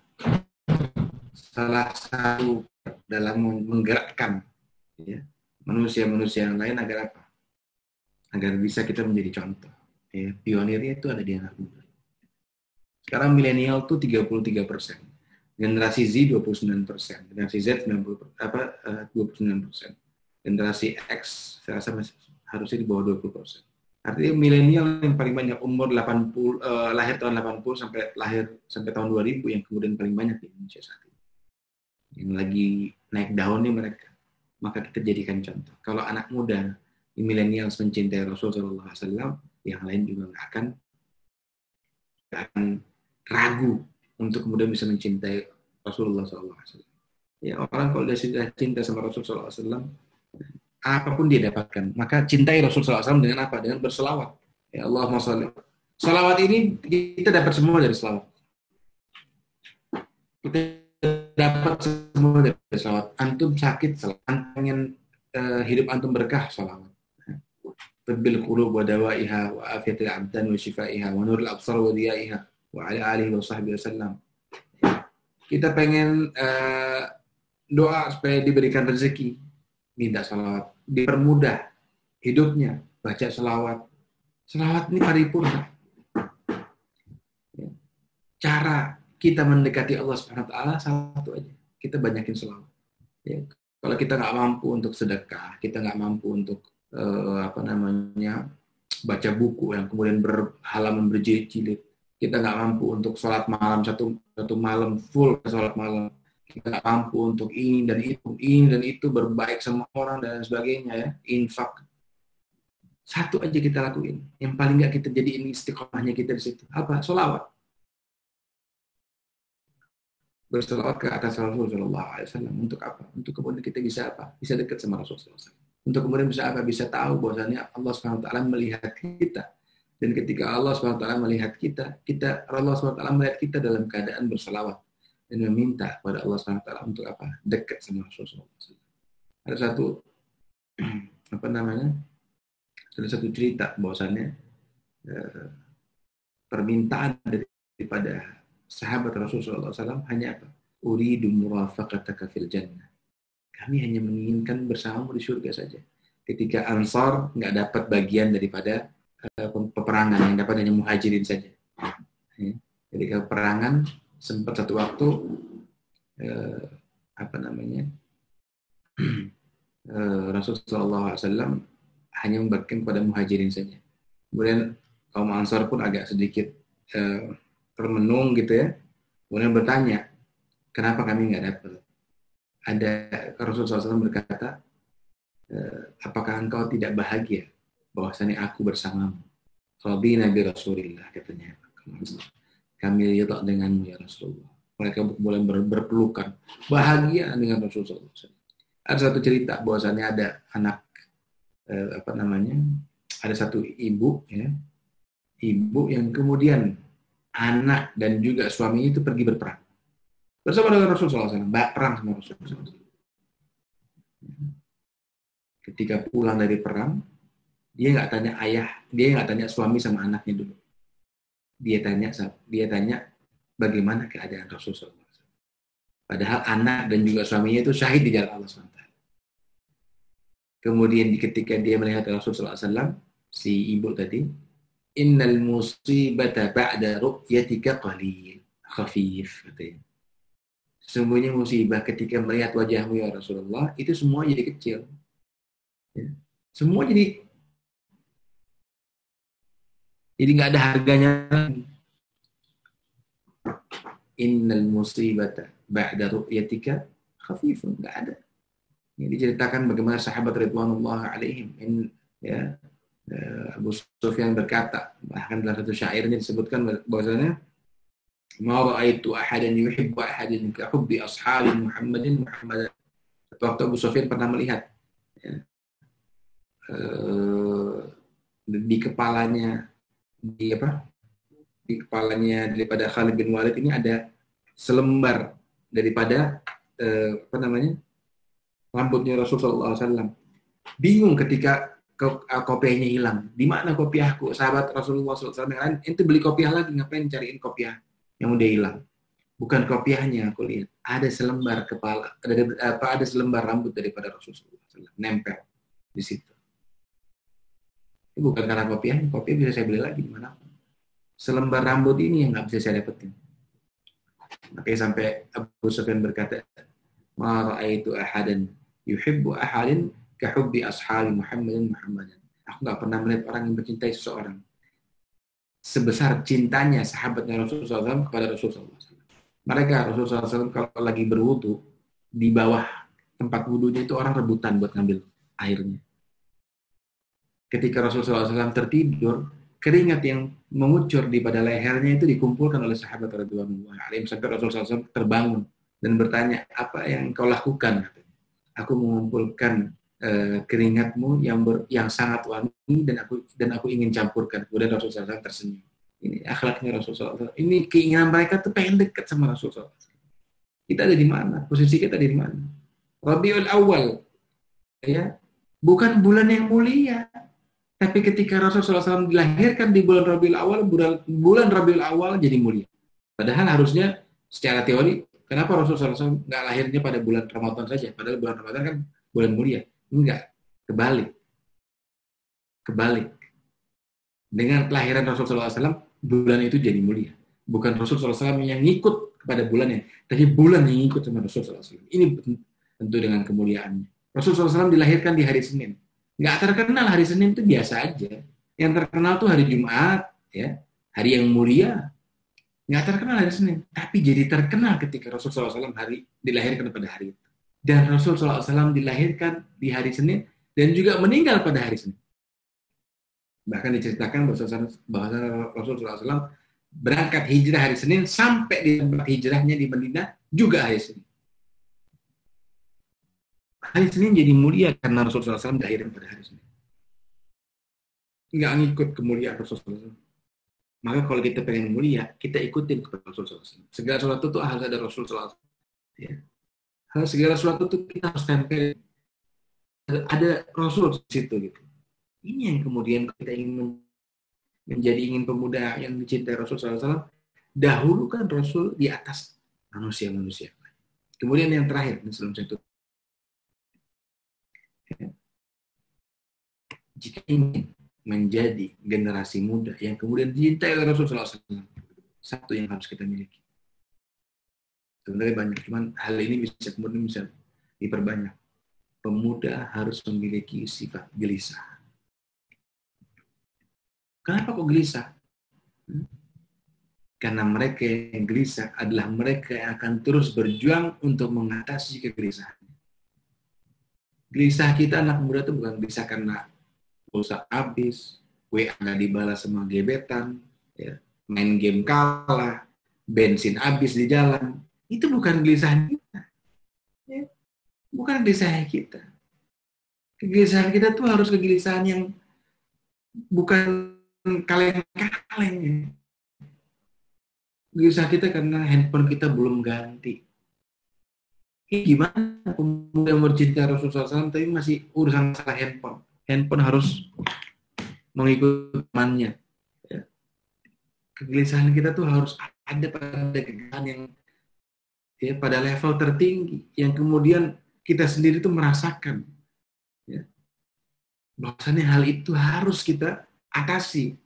salah satu dalam menggerakkan ya, manusia-manusia yang lain agar apa? Agar bisa kita menjadi contoh. Ya, pionirnya itu ada di anak muda. Sekarang milenial tuh 33%. Generasi Z 29%. Generasi Z 29%. Generasi X saya rasa harusnya di bawah 20%. Artinya milenial yang paling banyak umur 80 lahir tahun 80 sampai tahun 2000 yang kemudian paling banyak di Indonesia saat ini. Yang lagi naik daun nih mereka. Maka kita jadikan contoh. Kalau anak muda milenial mencintai Rasulullah SAW, yang lain juga nggak akan ragu untuk kemudian bisa mencintai Rasulullah SAW. Ya, orang kalau sudah cinta sama Rasulullah SAW, apapun dia dapatkan. Maka cintai Rasulullah SAW dengan apa? Dengan berselawat. Ya Allahumma shalli. Selawat ini kita dapat semua dari selawat. Kita dapat semua dari selawat. Antum sakit, selawat. Pengen hidup antum berkah, selawat. Tabbil qulub wa dawaiha wa afiyatil abdan wa shifaiha wa nurul absar wa diyaiha wa ala alihi wa sahbihi wasallam. Kita pengen doa supaya diberikan rezeki, minta salawat, dipermudah hidupnya, baca salawat. Salawat ini paripurna. Cara kita mendekati Allah Subhanahu wa taala satu aja. Kita banyakin salawat. Ya. Kalau kita nggak mampu untuk sedekah, kita nggak mampu untuk baca buku yang kemudian berhalaman berjilid-jilid, kita nggak mampu untuk sholat malam satu malam full sholat malam, kita nggak mampu untuk ini dan itu berbaik sama orang dan sebagainya ya, infak. Satu aja kita lakuin, yang paling nggak kita jadi ini istiqomahnya kita di situ. Apa? Sholawat. Bersolawat ke atas Rasulullah SAW. Untuk apa? Untuk kemudian kita bisa apa? Bisa dekat sama Rasulullah SAW. Untuk kemudian bisa apa? Bisa tahu bahwasanya Allah SWT melihat kita. Dan ketika Allah SWT melihat kita, Allah SWT melihat kita dalam keadaan berselawat dan meminta kepada Allah SWT untuk apa? Dekat sama Rasulullah SAW. Ada satu apa namanya, ada satu cerita bahwasannya permintaan daripada sahabat Rasulullah SAW hanya apa? Uridu murafaqataka fil jannah. Kami hanya menginginkan bersamamu di surga saja. Ketika Ansar nggak dapat bagian daripada peperangan, yang dapat hanya muhajirin saja. Ketika peperangan sempat satu waktu apa namanya, Rasulullah SAW hanya membagikan kepada muhajirin saja. Kemudian kaum Ansar pun agak sedikit termenung gitu ya. Kemudian bertanya, kenapa kami nggak dapat? Ada Rasulullah SAW berkata, apakah engkau tidak bahagia bahwasanya aku bersamamu? Radina bi Rasulillah, katanya. Kami ridha denganmu ya Rasulullah. Mereka mulai berpelukan, bahagia dengan Rasulullah SAW. Ada satu cerita bahwasanya ada anak apa namanya? Ada satu ibu ya. Ibu yang kemudian anak dan juga suaminya itu pergi berperang bersama dengan Rasulullah SAW, perang sama Rasulullah SAW. Ketika pulang dari perang, dia nggak tanya ayah, dia nggak tanya suami sama anaknya dulu. Dia tanya bagaimana keadaan Rasulullah SAW. Padahal anak dan juga suaminya itu syahid di jalan Allah SWT. Kemudian ketika dia melihat Rasulullah SAW, si ibu tadi, innal musibata ba'da ru'yatika qalil, khafif, katanya. Sesungguhnya musibah ketika melihat wajahmu ya Rasulullah, itu semua jadi kecil. Ya. Semua jadi nggak ada harganya. Innal musibata ba'da ru'yatika khafifun, nggak ada. Ini diceritakan bagaimana sahabat Ridwanullah alaihim, ya, Abu Sufyan berkata, bahkan dalam satu syairnya disebutkan bahwasanya ma ra'aitu ahadan yuhibbu ahadan ka hubbi ashabi Muhammadin. Waktu Abu Sufyan pernah melihat ya, di kepalanya daripada Khalid bin Walid ini ada selembar daripada apa namanya, rambutnya Rasulullah SAW. Bingung ketika kopiahnya hilang. Di mana kopiahku? Sahabat Rasulullah SAW yang lain, ente beli kopiah lagi, ngapain cariin kopiah yang udah hilang? Bukan kopiahnya, aku lihat ada selembar kepala, ada selembar rambut daripada Rasulullah SAW nempel di situ. Ini bukan karena kopiahnya, kopiah bisa saya beli lagi di mana. Selembar rambut ini yang nggak bisa saya dapetin. Makanya sampai Abu Sufyan berkata, ma ra'aitu ahadan yuhibbu ahadan ka hubbi ashabi Muhammadin. Aku nggak pernah melihat orang yang mencintai seseorang sebesar cintanya sahabatnya Rasulullah SAW kepada Rasulullah SAW. Mereka Rasulullah SAW kalau lagi berwudu, di bawah tempat wudunya itu orang rebutan buat ngambil airnya. Ketika Rasulullah SAW tertidur, keringat yang mengucur di pada lehernya itu dikumpulkan oleh sahabat radhiyallahu anhum sampai Rasulullah SAW terbangun dan bertanya, apa yang kau lakukan? Aku mengumpulkan keringatmu yang sangat wangi dan aku ingin campurkan. Kemudian Rasulullah SAW tersenyum. Ini akhlaknya Rasulullah SAW. Ini keinginan mereka tuh pengen dekat sama Rasulullah SAW. Kita ada di mana? Posisi kita di mana? Rabiul Awal, ya, bukan bulan yang mulia. Tapi ketika Rasulullah SAW dilahirkan di bulan Rabiul Awal, bulan Rabiul Awal jadi mulia. Padahal harusnya secara teori, kenapa Rasulullah SAW nggak lahirnya pada bulan Ramadan saja? Padahal bulan Ramadan kan bulan mulia. Enggak, kebalik. Dengan kelahiran Rasulullah SAW, bulan itu jadi mulia. Bukan Rasulullah SAW yang ngikut kepada bulannya, tapi bulan yang ngikut sama Rasulullah SAW. Ini tentu dengan kemuliaannya. Rasulullah SAW dilahirkan di hari Senin. Nggak terkenal hari Senin itu biasa aja. Yang terkenal tuh hari Jumat, ya, hari yang mulia. Nggak terkenal hari Senin, tapi jadi terkenal ketika Rasulullah SAW dilahirkan pada hari itu. Dan Rasulullah SAW dilahirkan di hari Senin dan juga meninggal pada hari Senin. Bahkan diceritakan bahwa Rasulullah SAW berangkat hijrah hari Senin sampai di tempat hijrahnya di Madinah juga hari Senin. Hari Senin jadi mulia karena Rasulullah SAW dilahirkan pada hari Senin. Nggak ngikut kemuliaan Rasulullah SAW. Maka kalau kita pengen mulia, kita ikutin kepada Rasulullah SAW. Segala sesuatu itu harus ada Rasulullah SAW. Ya. Segala sesuatu itu kita harus tempel. ada Rasul di situ gitu. Ini yang kemudian kita ingin pemuda yang dicintai Rasul SAW. Dahulukan Rasul di atas manusia-manusia. Kemudian yang terakhir, sebelum saya tutup. Jika ingin menjadi generasi muda yang kemudian dicintai oleh Rasul SAW, satu yang harus kita miliki. Sebenarnya banyak, cuman hal ini kemudian bisa diperbanyak. Pemuda harus memiliki sifat gelisah. Kenapa kok gelisah? Karena mereka yang gelisah adalah mereka yang akan terus berjuang untuk mengatasi kegelisahan. Gelisah kita anak muda itu bukan gelisah karena pulsa habis, WA nggak dibalas sama gebetan, ya, main game kalah, bensin habis di jalan. Itu bukan gelisahan kita. Ya. Bukan gelisahan kita. Kegelisahan kita tuh harus kegelisahan yang bukan kaleng-kaleng. Gelisah kita karena handphone kita belum ganti. Ini gimana pemuda yang bercinta Rasulullah SAW tapi masih urusan masalah handphone. Handphone harus mengikut temannya. Ya. Kegelisahan kita tuh harus ada pada kegelisahan yang ya, pada level tertinggi yang kemudian kita sendiri tuh merasakan. Ya. Bahwasannya hal itu harus kita atasi.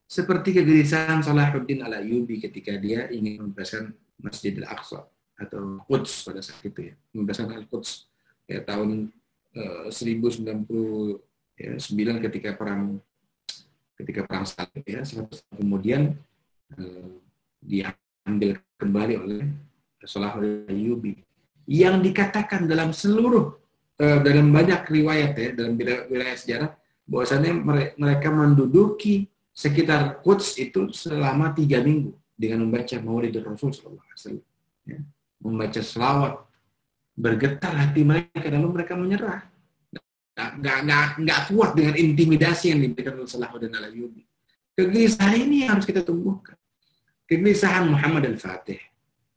Seperti kegelisahan Salahuddin Al-Ayyubi ketika dia ingin membebaskan Masjidil Aqsa atau Quds pada saat itu ya, membebaskan Al-Quds ya, tahun 1099 ketika perang salib ya, kemudian diambil kembali oleh Salahuddin Al-Ayyubi yang dikatakan dalam dalam banyak riwayat ya, dalam wilayah sejarah bahwasannya mereka menduduki sekitar Quds itu selama 3 minggu dengan membaca Maulid Rasul SAW, ya. Membaca selawat, bergetar hati mereka lalu mereka menyerah, nggak kuat dengan intimidasi yang diberikan oleh Salahuddin Al-Ayyubi. Kegelisahan ini harus kita tumbuhkan. Kegelisahan Muhammad Al-Fatih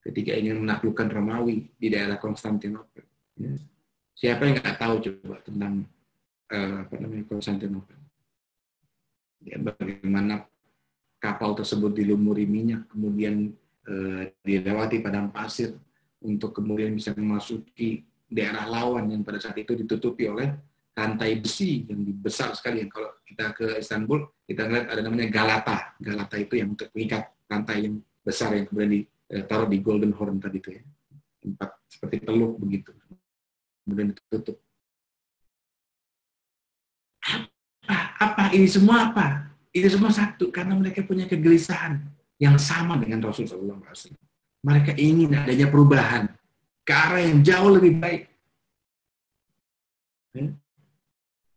ketika ingin menaklukkan Romawi di daerah Konstantinopel. Ya. Siapa yang nggak tahu coba tentang Konstantinopel? Ya, bagaimana kapal tersebut dilumuri minyak, kemudian dilewati padang pasir untuk kemudian bisa memasuki daerah lawan yang pada saat itu ditutupi oleh rantai besi yang besar sekali. Yang kalau kita ke Istanbul, kita lihat ada namanya Galata. Galata itu yang untuk mengikat rantai yang besar yang kemudian ditaruh di Golden Horn tadi itu ya. Tempat seperti teluk begitu. Kemudian ditutup. Apa? Ini semua apa? Ini semua satu, karena mereka punya kegelisahan yang sama dengan Rasulullah SAW. Mereka ingin adanya perubahan ke arah yang jauh lebih baik. Ya.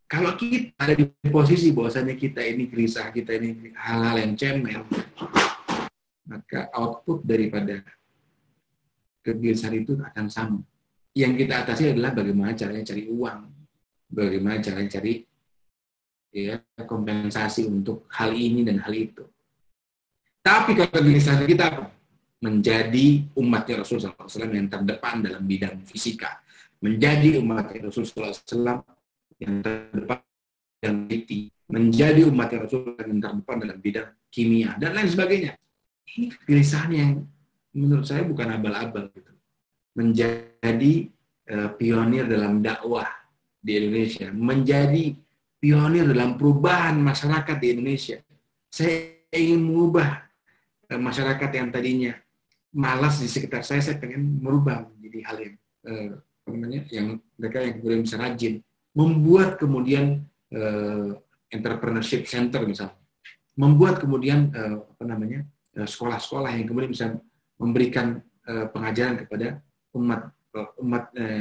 Kalau kita ada di posisi bahwasanya kita ini gelisah, kita ini hal-hal yang cemil, maka output daripada kegelisahan itu akan sama. Yang kita atasi adalah bagaimana caranya cari uang, bagaimana caranya cari ya, kompensasi untuk hal ini dan hal itu. Tapi kalau kegelisahan kita apa? Menjadi umatnya Rasulullah SAW yang terdepan dalam bidang fisika, menjadi umatnya Rasulullah SAW yang terdepan dalam IT, menjadi umatnya Rasulullah yang terdepan dalam bidang kimia dan lain sebagainya. Ini kegelisahan yang menurut saya bukan abal-abal gitu. Menjadi pionir dalam dakwah di Indonesia, menjadi pionir dalam perubahan masyarakat di Indonesia. Saya ingin mengubah masyarakat yang tadinya malas di sekitar saya pengen merubah menjadi hal yang yang mereka yang kemudian bisa rajin, membuat kemudian entrepreneurship center misalnya, membuat kemudian sekolah-sekolah yang kemudian bisa memberikan pengajaran kepada umat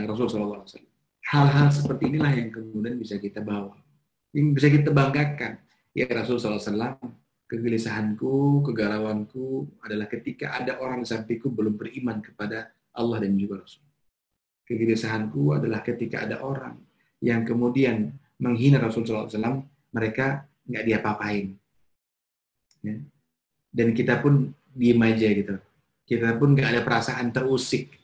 Rasulullah SAW. Hal-hal seperti inilah yang kemudian bisa kita bawa, yang bisa kita banggakan. Ya Rasulullah SAW, kegelisahanku, kegalauanku adalah ketika ada orang di sampingku belum beriman kepada Allah dan juga Rasul. Kegelisahanku adalah ketika ada orang yang kemudian menghina Rasulullah SAW, mereka nggak diapa-apain. Ya. Dan kita pun diem aja gitu. Kita pun nggak ada perasaan terusik.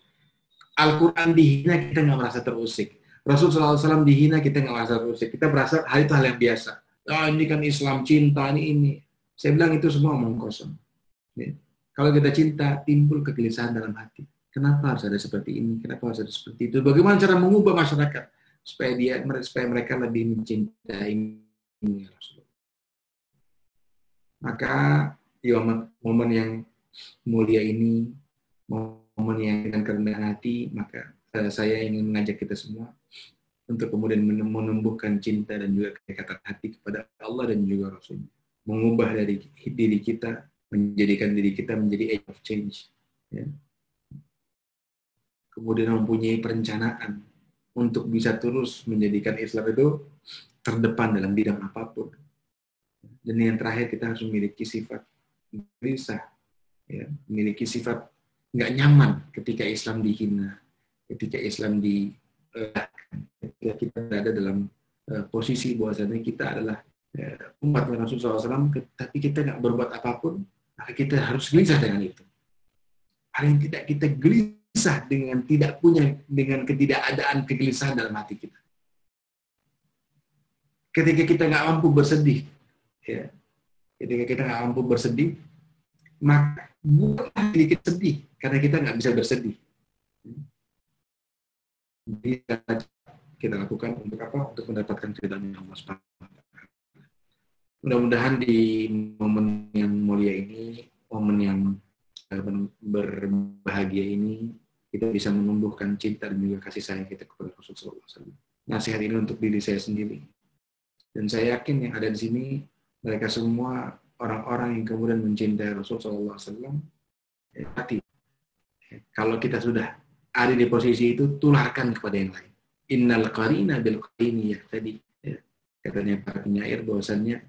Al-Quran dihina, kita nggak merasa terusik. Rasul SAW dihina, kita nggak merasa dosa. Kita berasa hal itu hal yang biasa. Ah, ini kan Islam, cinta, ini. Saya bilang itu semua omong kosong. Ya. Kalau kita cinta, timbul kegelisahan dalam hati. Kenapa harus ada seperti ini? Kenapa harus ada seperti itu? Bagaimana cara mengubah masyarakat supaya mereka lebih mencintai Rasulullah? Maka di momen yang mulia ini, momen yang dengan kerendahan hati, maka saya ingin mengajak kita semua untuk kemudian menumbuhkan cinta dan juga kedekatan hati kepada Allah dan juga Rasul. Mengubah dari diri kita, menjadikan diri kita menjadi agent of change. Ya. Kemudian mempunyai perencanaan untuk bisa terus menjadikan Islam itu terdepan dalam bidang apapun. Dan yang terakhir, kita harus memiliki sifat gelisah, ya, memiliki sifat nggak nyaman ketika Islam dihina, ketika Islam ketika kita berada dalam posisi bahwasanya kita adalah umat Rasulullah SAW, tapi kita nggak berbuat apapun, maka kita harus gelisah dengan itu. Paling tidak kita gelisah dengan ketidakadaan kegelisahan dalam hati kita. Ketika kita nggak mampu bersedih, ya, ketika kita nggak mampu bersedih, maka bukanlah sedikit sedih karena kita nggak bisa bersedih. Jadi kita lakukan untuk apa? Untuk mendapatkan keridhaan Allah Subhanahu wa taala. Mudah-mudahan di momen yang mulia ini, momen yang berbahagia ini, kita bisa menumbuhkan cinta dan juga kasih sayang kita kepada Rasulullah SAW. Nasihat ini untuk diri saya sendiri. Dan saya yakin yang ada di sini, mereka semua orang-orang yang kemudian mencintai Rasulullah SAW. Hati. Kalau kita sudah ada di posisi itu, tularkan kepada yang lain. Innal qarina bil qarini tadi, ya. Katanya para penyair bahwasannya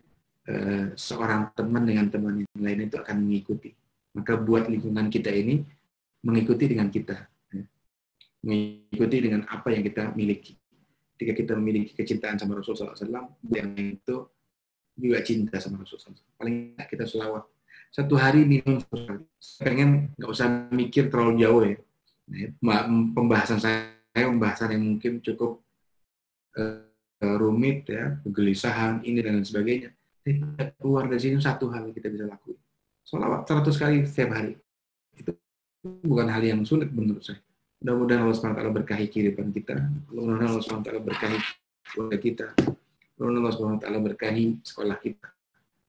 seorang teman dengan teman yang lain itu akan mengikuti. Maka buat lingkungan kita ini mengikuti dengan kita, ya. Mengikuti dengan apa yang kita miliki. Ketika kita memiliki kecintaan sama Rasulullah SAW, yang itu juga cinta sama Rasulullah SAW. Paling tidak kita selawat. Satu hari minum sekali. Pengen nggak usah mikir terlalu jauh ya. Pembahasan yang mungkin cukup rumit ya, kegelisahan ini dan lain sebagainya. Kita keluar dari sini satu hal yang kita bisa lakukan. Sholawat 100 kali setiap hari. Itu bukan hal yang sulit menurut saya. Mudah-mudahan Allah SWT berkahi kehidupan kita. Mudah-mudahan Allah SWT berkahi keluarga kita. Mudah-mudahan Allah SWT berkahi sekolah kita,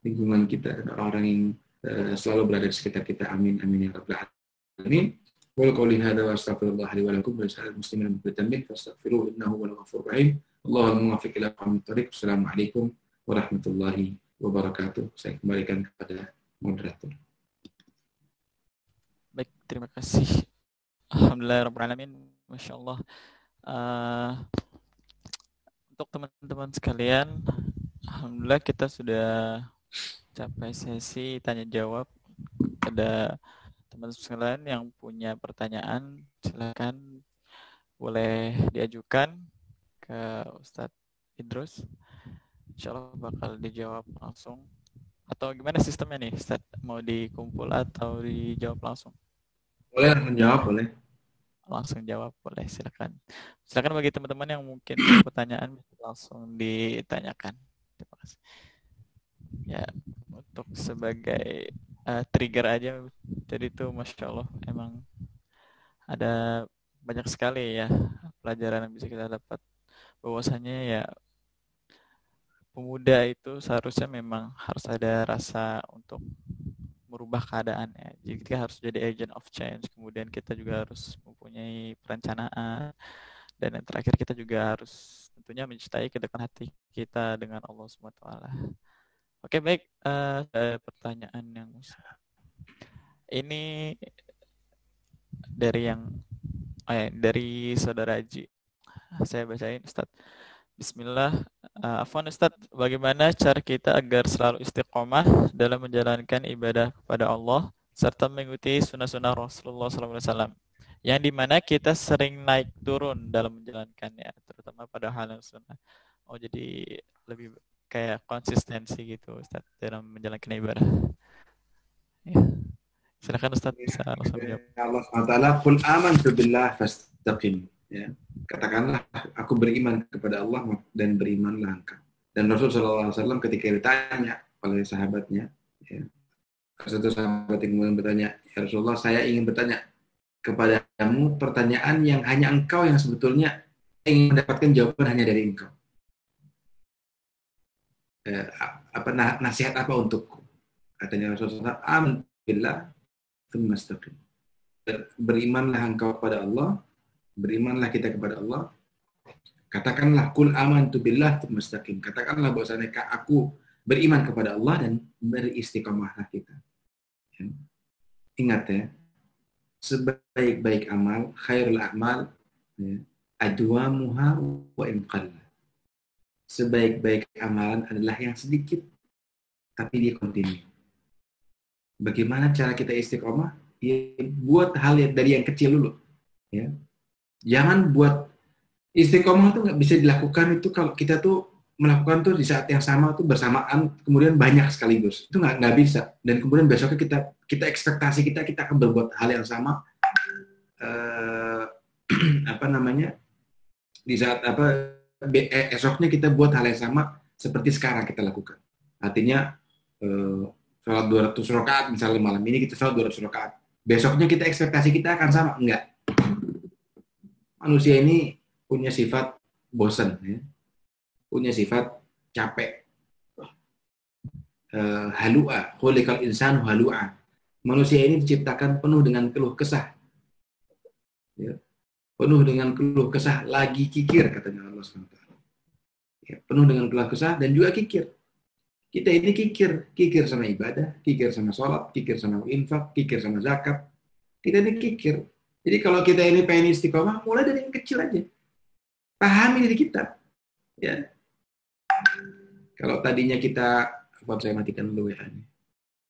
lingkungan kita, dan orang-orang yang selalu berada di sekitar kita. Amin. Amin ya rabbal alamin. Wa qawli hadza wa astaghfirullah li wa lakum wa lisa'il muslimin min kulli fastaghfiruhu innahu huwal ghafurur rahim. Allahumma muwaffiq ila aqwamit thoriq. Assalamualaikum warahmatullahi wabarakatuh. Saya kembalikan kepada moderator. Baik, terima kasih. Alhamdulillahirrahmanirrahim. Masya Allah. Untuk teman-teman sekalian, alhamdulillah kita sudah capai sesi tanya jawab. Pada teman-teman sekalian yang punya pertanyaan, silakan boleh diajukan ke Ustadz Idrus. Insya Allah bakal dijawab langsung. Atau gimana sistemnya nih, Ustadz? Mau dikumpul atau dijawab langsung? Boleh menjawab, boleh. Langsung jawab, boleh, silakan. Silakan bagi teman-teman yang mungkin punya pertanyaan langsung ditanyakan. Terima kasih. Ya, untuk sebagai trigger aja, jadi itu Masya Allah, emang ada banyak sekali ya pelajaran yang bisa kita dapat. Bahwasanya ya pemuda itu seharusnya memang harus ada rasa untuk merubah keadaan ya. Jadi kita harus jadi agent of change. Kemudian kita juga harus mempunyai perencanaan. Dan yang terakhir kita juga harus tentunya mencintai kedekatan hati kita dengan Allah SWT. Oke, baik. Pertanyaan yang ini dari Saudara Haji. Saya bacain, Ustadz. Bismillah. Afwan Ustadz, bagaimana cara kita agar selalu istiqomah dalam menjalankan ibadah kepada Allah serta mengikuti sunnah-sunnah Rasulullah SAW, yang dimana kita sering naik turun dalam menjalankannya, terutama pada hal yang sunnah. Oh, jadi lebih kayak konsistensi gitu Ustadz dalam menjalankan ibadah. Ya. Silakan Ustadz bisa langsung jawab. Allah SWT, qul amantu billah fastaqim. Ya. Katakanlah, aku beriman kepada Allah dan berimanlah engkau. Dan Rasulullah SAW ketika ditanya oleh sahabatnya, ya, satu sahabat yang kemudian bertanya, ya Rasulullah, saya ingin bertanya kepadamu pertanyaan yang hanya engkau yang sebetulnya ingin mendapatkan jawaban hanya dari engkau. Apa nasihat apa untukku? Katanya Rasulullah, amin billah tsumma istaqim. Berimanlah engkau kepada Allah, berimanlah kita kepada Allah. Katakanlah kul amantu billah tsumma istaqim. Katakanlah bahwasanya aku beriman kepada Allah dan beristiqomahlah kita. Ingat ya, sebaik-baik amal, khairul a'mal, ya, adwamuha wa in qalla. Sebaik-baik amalan adalah yang sedikit, tapi dia kontinu. Bagaimana cara kita istiqomah? Ya, buat hal dari yang kecil dulu. Ya. Jangan buat istiqomah itu nggak bisa dilakukan itu kalau kita tuh melakukan tuh di saat yang sama tuh bersamaan, kemudian banyak sekaligus. Itu nggak bisa. Dan kemudian besoknya kita ekspektasi kita akan berbuat hal yang sama. Apa namanya? Di saat esoknya kita buat hal yang sama seperti sekarang kita lakukan. Artinya sholat 200 rakaat misalnya malam ini kita sholat 200 rakaat. Besoknya kita ekspektasi kita akan sama, enggak. Manusia ini punya sifat bosan, ya. Punya sifat capek. Halu'a, khuliqal insanu halu'a. Manusia ini diciptakan penuh dengan keluh kesah. Ya. Penuh dengan keluh kesah, lagi kikir katanya Allah SWT. Ya, penuh dengan keluh kesah dan juga kikir. Kita ini kikir sama ibadah, kikir sama sholat, kikir sama infak, kikir sama zakat. Kita ini kikir. Jadi kalau kita ini pengen istiqomah, mulai dari yang kecil aja. Pahami diri kita. Ya. Kalau tadinya kita, saya matikan dulu ya ini.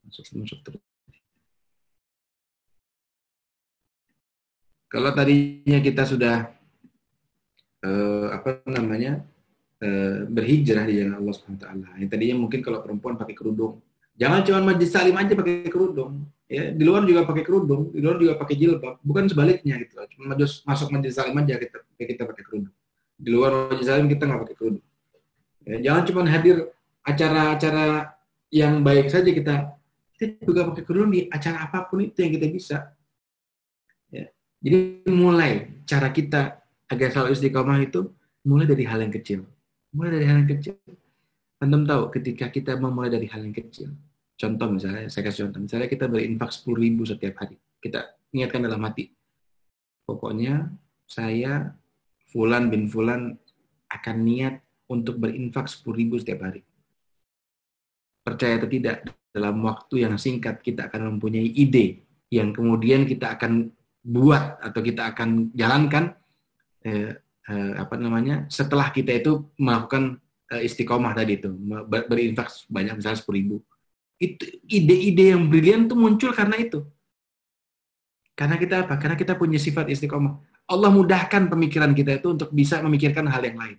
Masuk terus. Kalau tadinya kita sudah berhijrah di jalan Allah SWT. Yang tadinya mungkin kalau perempuan pakai kerudung, jangan cuma majelis salim aja pakai kerudung, ya di luar juga pakai kerudung, di luar juga pakai jilbab, bukan sebaliknya gitu. Cuma masuk majelis salim aja kita pakai kerudung, di luar majelis salim kita nggak pakai kerudung. Ya, jangan cuma hadir acara-acara yang baik saja kita juga pakai kerudung di acara apapun itu yang kita bisa. Ya. Jadi mulai cara kita agar selalu istiqomah itu mulai dari hal yang kecil. Mulai dari hal yang kecil. Anda tahu ketika kita memulai dari hal yang kecil. Contoh misalnya, saya kasih contoh. Misalnya kita berinfak 10.000 setiap hari. Kita niatkan dalam hati. Pokoknya saya Fulan bin Fulan akan niat untuk berinfak 10.000 setiap hari. Percaya atau tidak, dalam waktu yang singkat kita akan mempunyai ide yang kemudian kita akan buat atau kita akan jalankan setelah kita itu melakukan istiqomah tadi itu, berinfak banyak misalnya 10.000. Itu ide-ide yang brilian itu muncul karena itu. Karena kita apa? Karena kita punya sifat istiqomah. Allah mudahkan pemikiran kita itu untuk bisa memikirkan hal yang lain.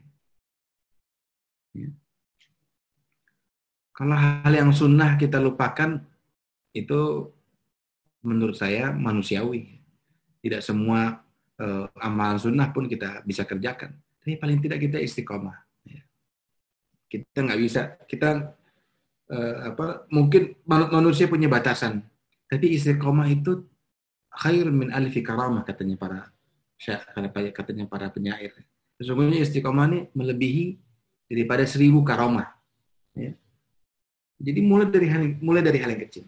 Ya. Kalau hal yang sunnah kita lupakan, itu menurut saya manusiawi. Tidak semua amalan sunnah pun kita bisa kerjakan. Tapi paling tidak kita istiqomah. Ya. Kita nggak bisa, mungkin manusia punya batasan. Tapi istiqomah itu khair min alfi karamah katanya para penyair. Sesungguhnya istiqomah ini melebihi daripada 1.000 karamah. Ya. Jadi mulai dari hal yang kecil.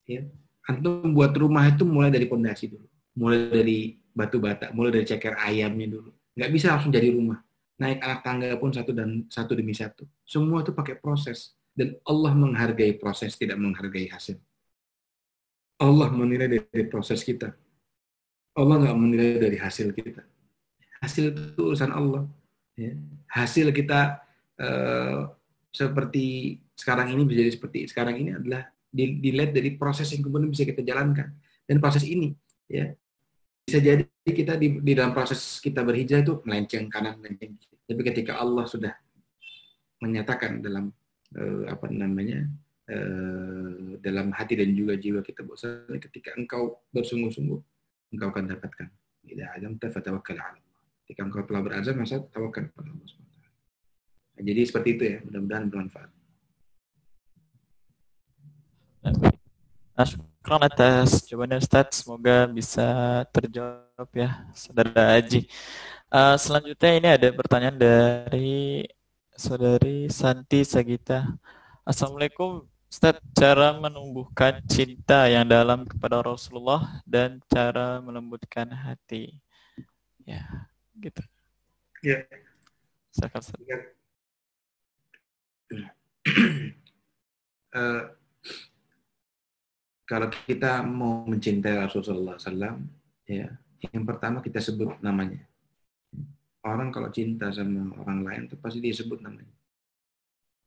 Ya. Antum buat rumah itu mulai dari pondasi dulu. Mulai dari batu bata, mulai dari ceker ayamnya dulu. Nggak bisa langsung jadi rumah. Naik anak tangga pun satu demi satu. Semua itu pakai proses. Dan Allah menghargai proses, tidak menghargai hasil. Allah menilai dari proses kita. Allah nggak menilai dari hasil kita. Hasil itu urusan Allah. Ya. Hasil kita seperti sekarang ini bisa jadi seperti sekarang ini adalah dilihat dari proses yang kemudian bisa kita jalankan. Dan proses ini, ya, bisa jadi kita di dalam proses kita berhijrah itu melenceng kanan, melenceng kiri. Tapi ketika Allah sudah menyatakan dalam dalam hati dan juga jiwa kita bahwa ketika engkau bersungguh-sungguh, engkau akan dapatkan. Idza azamta fatawakkal 'ala Allah. Ketika engkau telah berazam, masa tawakal kepada Allah SWT. Nah, jadi seperti itu ya, mudah-mudahan bermanfaat. Nah, syukran atas jawabannya Ustadz. Semoga bisa terjawab ya, Saudara Aji. Selanjutnya ini ada pertanyaan dari Saudari Santi Sagita. Assalamualaikum Ustadz, cara menumbuhkan cinta yang dalam kepada Rasulullah dan cara melembutkan hati. Ya, gitu. Ya. Silakan, Ustadz. Kalau kita mau mencintai Rasulullah SAW, ya, yang pertama kita sebut namanya. Orang kalau cinta sama orang lain, itu pasti dia sebut namanya.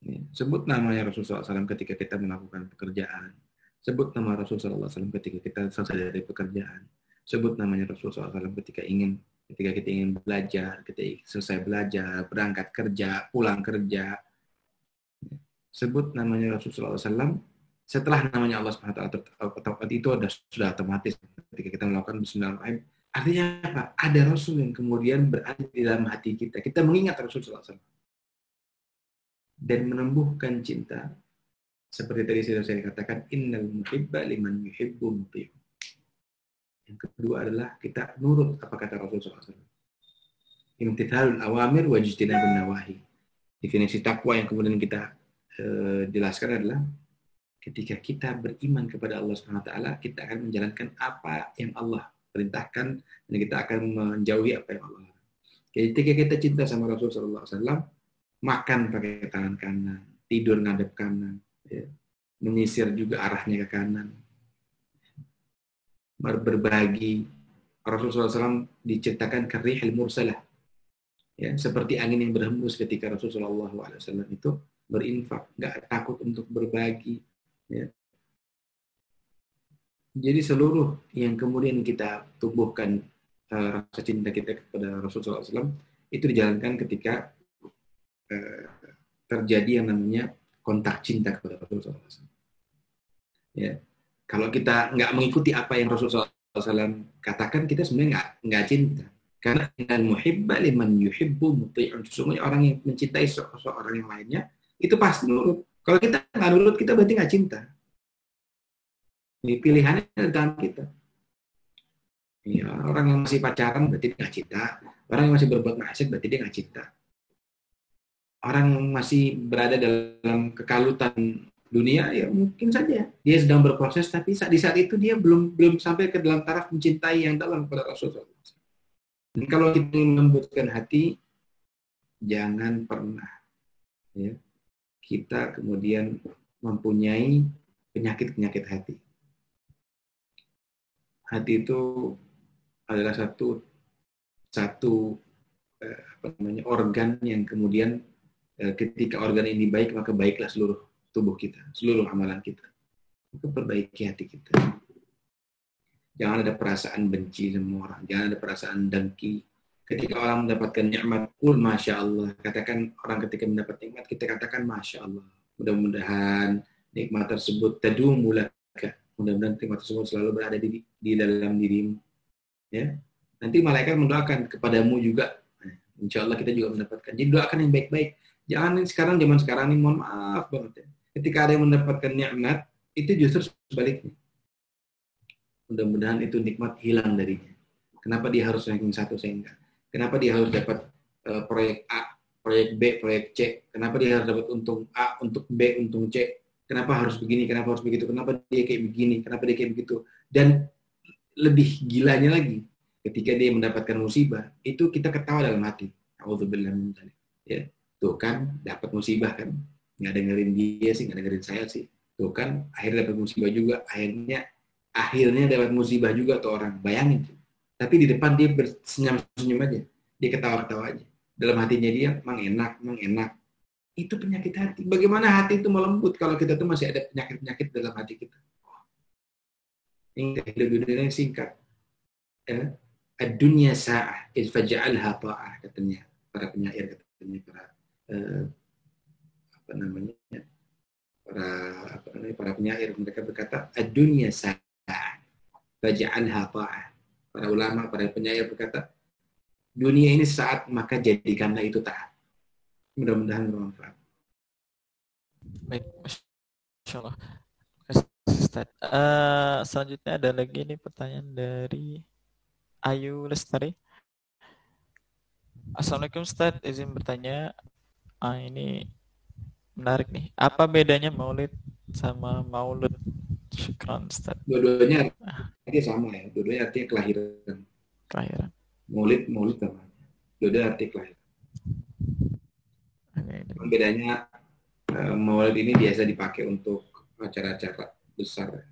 Ya, sebut namanya Rasulullah SAW ketika kita melakukan pekerjaan. Sebut nama Rasulullah SAW ketika kita selesai dari pekerjaan. Sebut namanya Rasulullah SAW ketika kita ingin belajar, ketika selesai belajar, berangkat kerja, pulang kerja. Sebut namanya Rasulullah SAW. Setelah namanya Allah SWT itu sudah otomatis ketika kita melakukan Bismillahirrahmanirrahim. Artinya apa? Ada Rasul yang kemudian berada di dalam hati kita. Kita mengingat Rasulullah SAW. Dan menumbuhkan cinta. Seperti tadi sudah saya katakan, innal muhibba liman yuhibbu muti'u. Yang kedua adalah kita nurut apa kata Rasulullah SAW. Imtithalul awamir wa ijtinabun nawahi. Definisi takwa yang kemudian kita jelaskan adalah ketika kita beriman kepada Allah SWT, kita akan menjalankan apa yang Allah perintahkan dan kita akan menjauhi apa yang Allah larang. Ketika kita cinta sama Rasulullah SAW, makan pakai tangan kanan, tidur ngadep kanan, ya. Menyisir juga arahnya ke kanan, berbagi. Rasulullah SAW diceritakan karihil mursalah, ya, seperti angin yang berhembus ketika Rasulullah SAW itu berinfak, nggak takut untuk berbagi. Ya. Jadi seluruh yang kemudian kita tumbuhkan rasa cinta kita kepada Rasulullah SAW itu dijalankan ketika terjadi yang namanya kontak cinta kepada Rasulullah SAW. Ya. Kalau kita nggak mengikuti apa yang Rasulullah SAW katakan, kita sebenarnya nggak cinta. Karena innal muhibba liman yuhibbu muti'un. Sesungguhnya orang yang mencintai seorang yang lainnya itu pasti nurut. Kalau kita nggak nurut, kita berarti nggak cinta. Ini pilihannya ada di tangan kita. Ya, orang yang masih pacaran berarti dia nggak cinta. Orang yang masih berbuat maksiat berarti dia nggak cinta. Orang yang masih berada dalam kekalutan dunia, ya mungkin saja dia sedang berproses, tapi di saat itu dia belum sampai ke dalam taraf mencintai yang dalam kepada Rasulullah. Dan kalau kita ingin melembutkan hati, jangan pernah ya, kita kemudian mempunyai penyakit hati. Hati itu adalah satu organ yang kemudian ketika organ ini baik, maka baiklah seluruh tubuh kita, seluruh amalan kita. Maka perbaiki hati kita. Jangan ada perasaan benci sama orang, jangan ada perasaan dengki. Ketika orang mendapatkan nikmat, masya Allah. Katakan orang ketika mendapat nikmat, kita katakan masya Allah. Mudah-mudahan nikmat tersebut tadumu laka. Mudah-mudahan nikmat tersebut selalu berada di dalam dirimu. Ya. Nanti malaikat mendoakan kepadamu juga. Insya Allah kita juga mendapatkan. Jadi doakan yang baik-baik. Jangan zaman sekarang ini, mohon maaf banget ya. Ketika ada yang mendapatkan nikmat, itu justru sebaliknya. Mudah-mudahan itu nikmat hilang darinya. Kenapa dia harus ranking 1 sehingga? Kenapa dia harus dapat proyek A, proyek B, proyek C? Kenapa dia harus dapat untung A, untuk B, untung C? Kenapa harus begini? Kenapa harus begitu? Kenapa dia kayak begini? Kenapa dia kayak begitu? Dan lebih gilanya lagi, ketika dia mendapatkan musibah, itu kita ketawa dalam hati. A'udzubillah min dzalik. Ya, tuh kan dapat musibah kan? Nggak dengerin dia sih, nggak dengerin saya sih. Tuh kan akhirnya dapat musibah juga. Akhirnya dapat musibah juga tuh orang. Bayangin. Tapi di depan dia bersenyum-senyum aja. Dia ketawa-ketawa aja. Dalam hatinya dia, mang enak. Itu penyakit hati. Bagaimana hati itu melembut kalau kita tuh masih ada penyakit-penyakit dalam hati kita. Ini hidup dunia yang singkat. Ad-dunya sa'ah faj'alha ta'ah, katanya para penyair, katanya para penyair, mereka berkata ad-dunya sa'ah. Faj'alha ta'ah. Para ulama, para penyair berkata, dunia ini sesaat, maka jadikanlah itu taat. Mudah-mudahan bermanfaat. Baik, Masya Allah. Ustaz. Selanjutnya ada lagi nih pertanyaan dari Ayu Lestari. Assalamualaikum Ustaz, izin bertanya. Ini menarik nih. Apa bedanya maulid sama maulud? Syukran Ustaz. Dua-duanya artinya sama ya. Dua-duanya artinya kelahiran. Kelahiran. Maulid sama. Dua-duanya artinya kelahiran. Bedanya maulid ini biasa dipakai untuk acara-acara besar.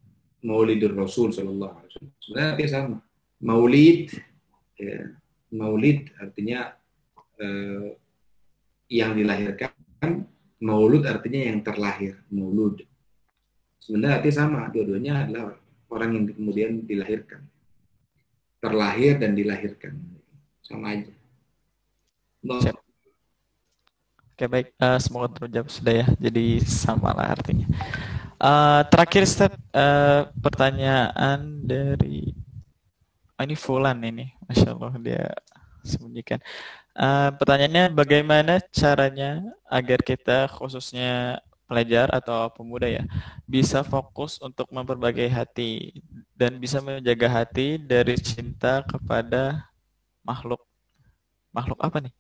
Maulidur Rasul Sallallahu Alaihi Wasallam. Sebenarnya artinya sama. Maulid, ya, maulid artinya yang dilahirkan, maulud artinya yang terlahir, maulud. Sebenarnya artinya sama, dua-duanya adalah orang yang kemudian dilahirkan. Terlahir dan dilahirkan. Sama aja. Oke, baik. Semoga terjawab sudah ya. Jadi sama lah artinya. Terakhir Ustaz, pertanyaan dari ini Fulan ini. Masya Allah dia sembunyikan. Pertanyaannya, bagaimana caranya agar kita khususnya pelajar atau pemuda ya bisa fokus untuk memperbaiki hati dan bisa menjaga hati dari cinta kepada makhluk apa nih?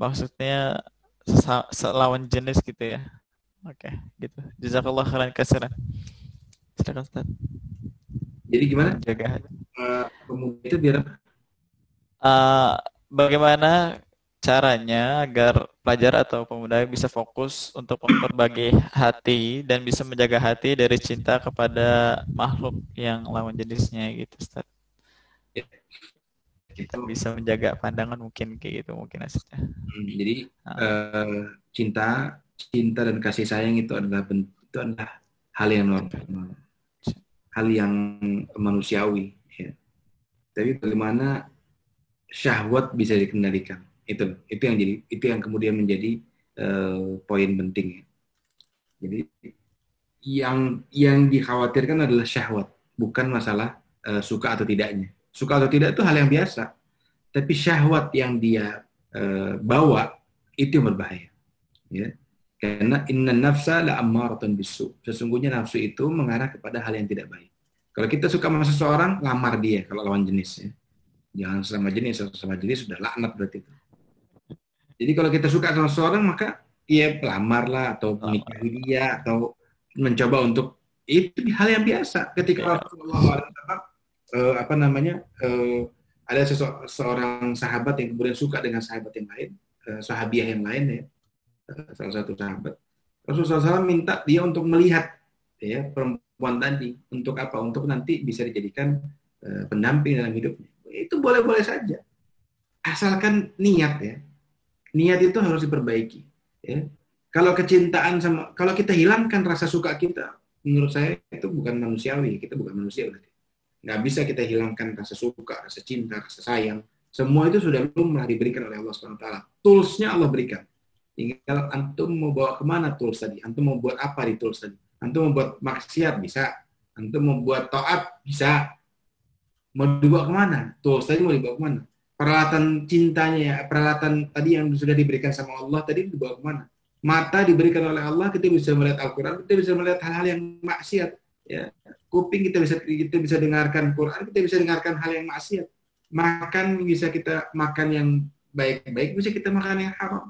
Maksudnya lawan jenis gitu ya. Oke, gitu. Jazakallah khairan katsiran. Silakan Ustaz. Jadi gimana? Menjaga hati. Pemuda itu biar bagaimana caranya agar pelajar atau pemuda bisa fokus untuk memperbaiki hati dan bisa menjaga hati dari cinta kepada makhluk yang lawan jenisnya gitu, Ustaz. ya, Kita bisa menjaga pandangan mungkin kayak gitu mungkin maksudnya. Jadi cinta dan kasih sayang itu adalah hal yang normal, hal yang manusiawi. Ya. Tapi bagaimana syahwat bisa dikendalikan? Itu yang kemudian menjadi poin penting. Ya. Jadi yang dikhawatirkan adalah syahwat, bukan masalah suka atau tidaknya. Suka atau tidak itu hal yang biasa, tapi syahwat yang dia bawa itu yang berbahaya. Ya. Karena inna nafsa la ammaratun bisu. Sesungguhnya nafsu itu mengarah kepada hal yang tidak baik. Kalau kita suka sama seseorang, lamar dia kalau lawan jenis. Ya. Jangan sama jenis sudah laknat berarti itu. Jadi kalau kita suka sama seseorang, maka ya pelamar lah atau menikahi dia atau mencoba untuk itu hal yang biasa. Ketika Rasulullah ada seorang sahabat yang kemudian suka dengan sahabat yang lain, sahabiah yang lain ya, salah satu sahabat. Rasulullah SAW minta dia untuk melihat ya perempuan tadi untuk apa? Untuk nanti bisa dijadikan pendamping dalam hidupnya. Itu boleh-boleh saja, asalkan niat ya. Niat itu harus diperbaiki. Ya. Kalau kalau kita hilangkan rasa suka kita, menurut saya itu bukan manusiawi. Kita bukan manusia berarti. Nggak bisa kita hilangkan rasa suka, rasa cinta, rasa sayang. Semua itu sudah lumrah diberikan oleh Allah SWT. Toolsnya Allah berikan. Tinggal antum mau bawa kemana tools tadi? Antum mau buat apa di tools tadi? Antum mau buat maksiat bisa. Antum mau buat taat bisa. Mau dibawa kemana? Tools tadi mau dibawa kemana? Peralatan cintanya ya, peralatan tadi yang sudah diberikan sama Allah tadi dibawa kemana? Mata diberikan oleh Allah, kita bisa melihat Al-Quran, kita bisa melihat hal-hal yang maksiat. Ya. Kuping kita bisa dengarkan Quran, kita bisa dengarkan hal yang maksiat. Makan bisa kita makan yang baik-baik, bisa kita makan yang haram.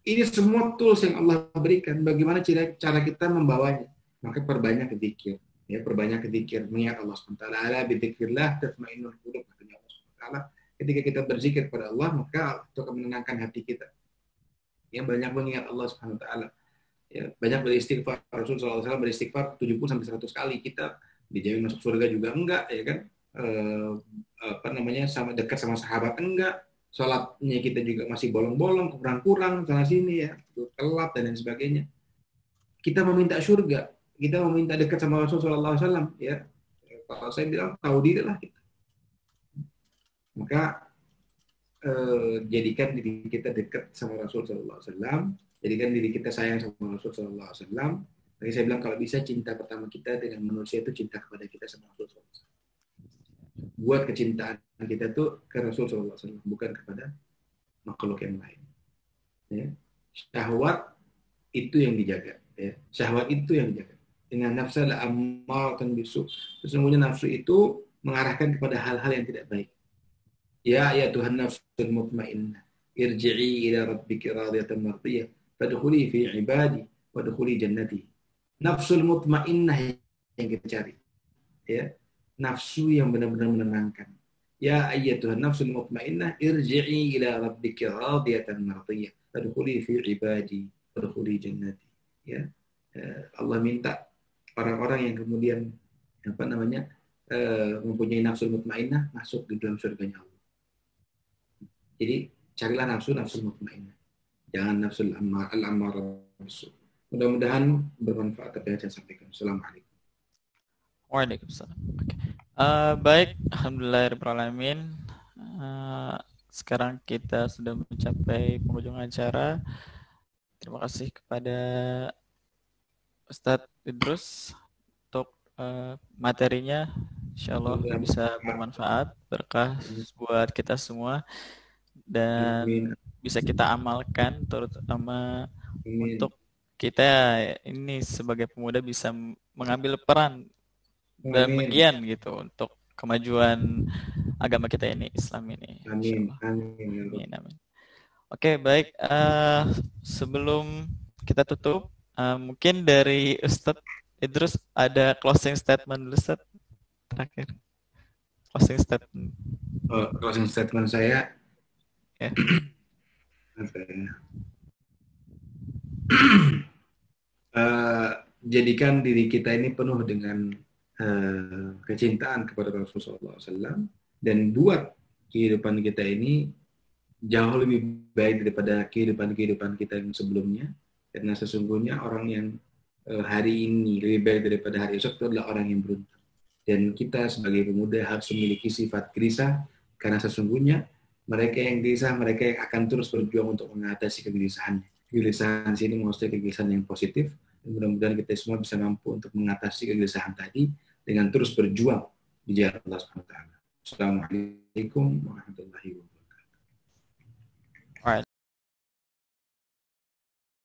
Ini semua tools yang Allah berikan. Bagaimana cara kita membawanya? Maka perbanyak zikir. Ya, perbanyak zikir. Mengingat Allah SWT. Ala bidzikrillah tatma'innul qulub. Katanya Allah SWT. Ketika kita berzikir kepada Allah, maka itu akan menenangkan hati kita. Ya, banyak mengingat Allah SWT. Ya, banyak beristighfar. Rasulullah SAW beristighfar 70-100 kali. Kita dijamin masuk surga juga enggak, ya kan? Sama dekat sama sahabat enggak. Sholatnya kita juga masih bolong-bolong, kurang-kurang, sana sini ya, telat dan lain sebagainya. Kita meminta surga, kita meminta dekat sama Rasulullah SAW, ya. Kalau saya bilang tahu diri lah kita. Maka jadikan diri kita dekat sama Rasulullah SAW, jadikan diri kita sayang sama Rasulullah SAW. Tadi saya bilang kalau bisa cinta pertama kita dengan manusia itu cinta kepada kita sama Rasulullah SAW. buat kecintaan kita tuh ke Rasul SAW, bukan kepada makhluk yang lain. Ya. Syahwat itu yang dijaga. Ya. Syahwat itu yang dijaga. Dengan nafsu ammaratan bisu. Sesungguhnya nafsu itu mengarahkan kepada hal-hal yang tidak baik. Ya Tuhan nafsul mutmainnah, irji'i ila rabbiki radiyatan mardiyah, fadkhuli fi ibadi wadkhuli jannati. Nafsul mutmainnah yang kita cari. Ya. Nafsu yang benar-benar menenangkan. Ya Tuhan nafsul mutmainnah, irji'i ila rabbiki radiyatan mardiyah, fadkhuli fi ibadi wadkhuli jannati. Ya. Allah minta orang-orang yang kemudian mempunyai nafsu mutmainnah masuk di dalam surganya Allah. Jadi carilah nafsu mutmainnah. Jangan nafsu al-ammarah bisu. Mudah-mudahan bermanfaat apa yang saya sampaikan. Assalamualaikum. Waalaikumsalam. Okay. Baik, alhamdulillahirrahmanirrahim. Sekarang kita sudah mencapai penghujung acara. Terima kasih kepada Ustadz Idrus untuk materinya. Insyaallah bisa bermanfaat, berkah buat kita semua dan bisa kita amalkan, terutama untuk kita ini sebagai pemuda bisa mengambil peran dan bagian gitu untuk kemajuan agama kita ini, Islam ini. Amin. Oke, baik. Sebelum kita tutup, mungkin dari Ustadz Idrus ada closing statement dulu, Ustadz, terakhir. Closing statement saya. Ya. Jadikan diri kita ini penuh dengan kecintaan kepada Rasulullah SAW dan buat kehidupan kita ini jauh lebih baik daripada kehidupan kita yang sebelumnya, karena sesungguhnya orang yang hari ini lebih baik daripada hari esok itu adalah orang yang beruntung. Dan kita sebagai pemuda harus memiliki sifat gelisah, karena sesungguhnya mereka yang gelisah, mereka yang akan terus berjuang untuk mengatasi kegelisahan. Kegelisahan sini maksudnya kegelisahan yang positif. Dan mudah-mudahan kita semua bisa mampu untuk mengatasi kegelisahan tadi dengan terus berjuang di jalan Allah SWT. Assalamualaikum warahmatullahi wabarakatuh.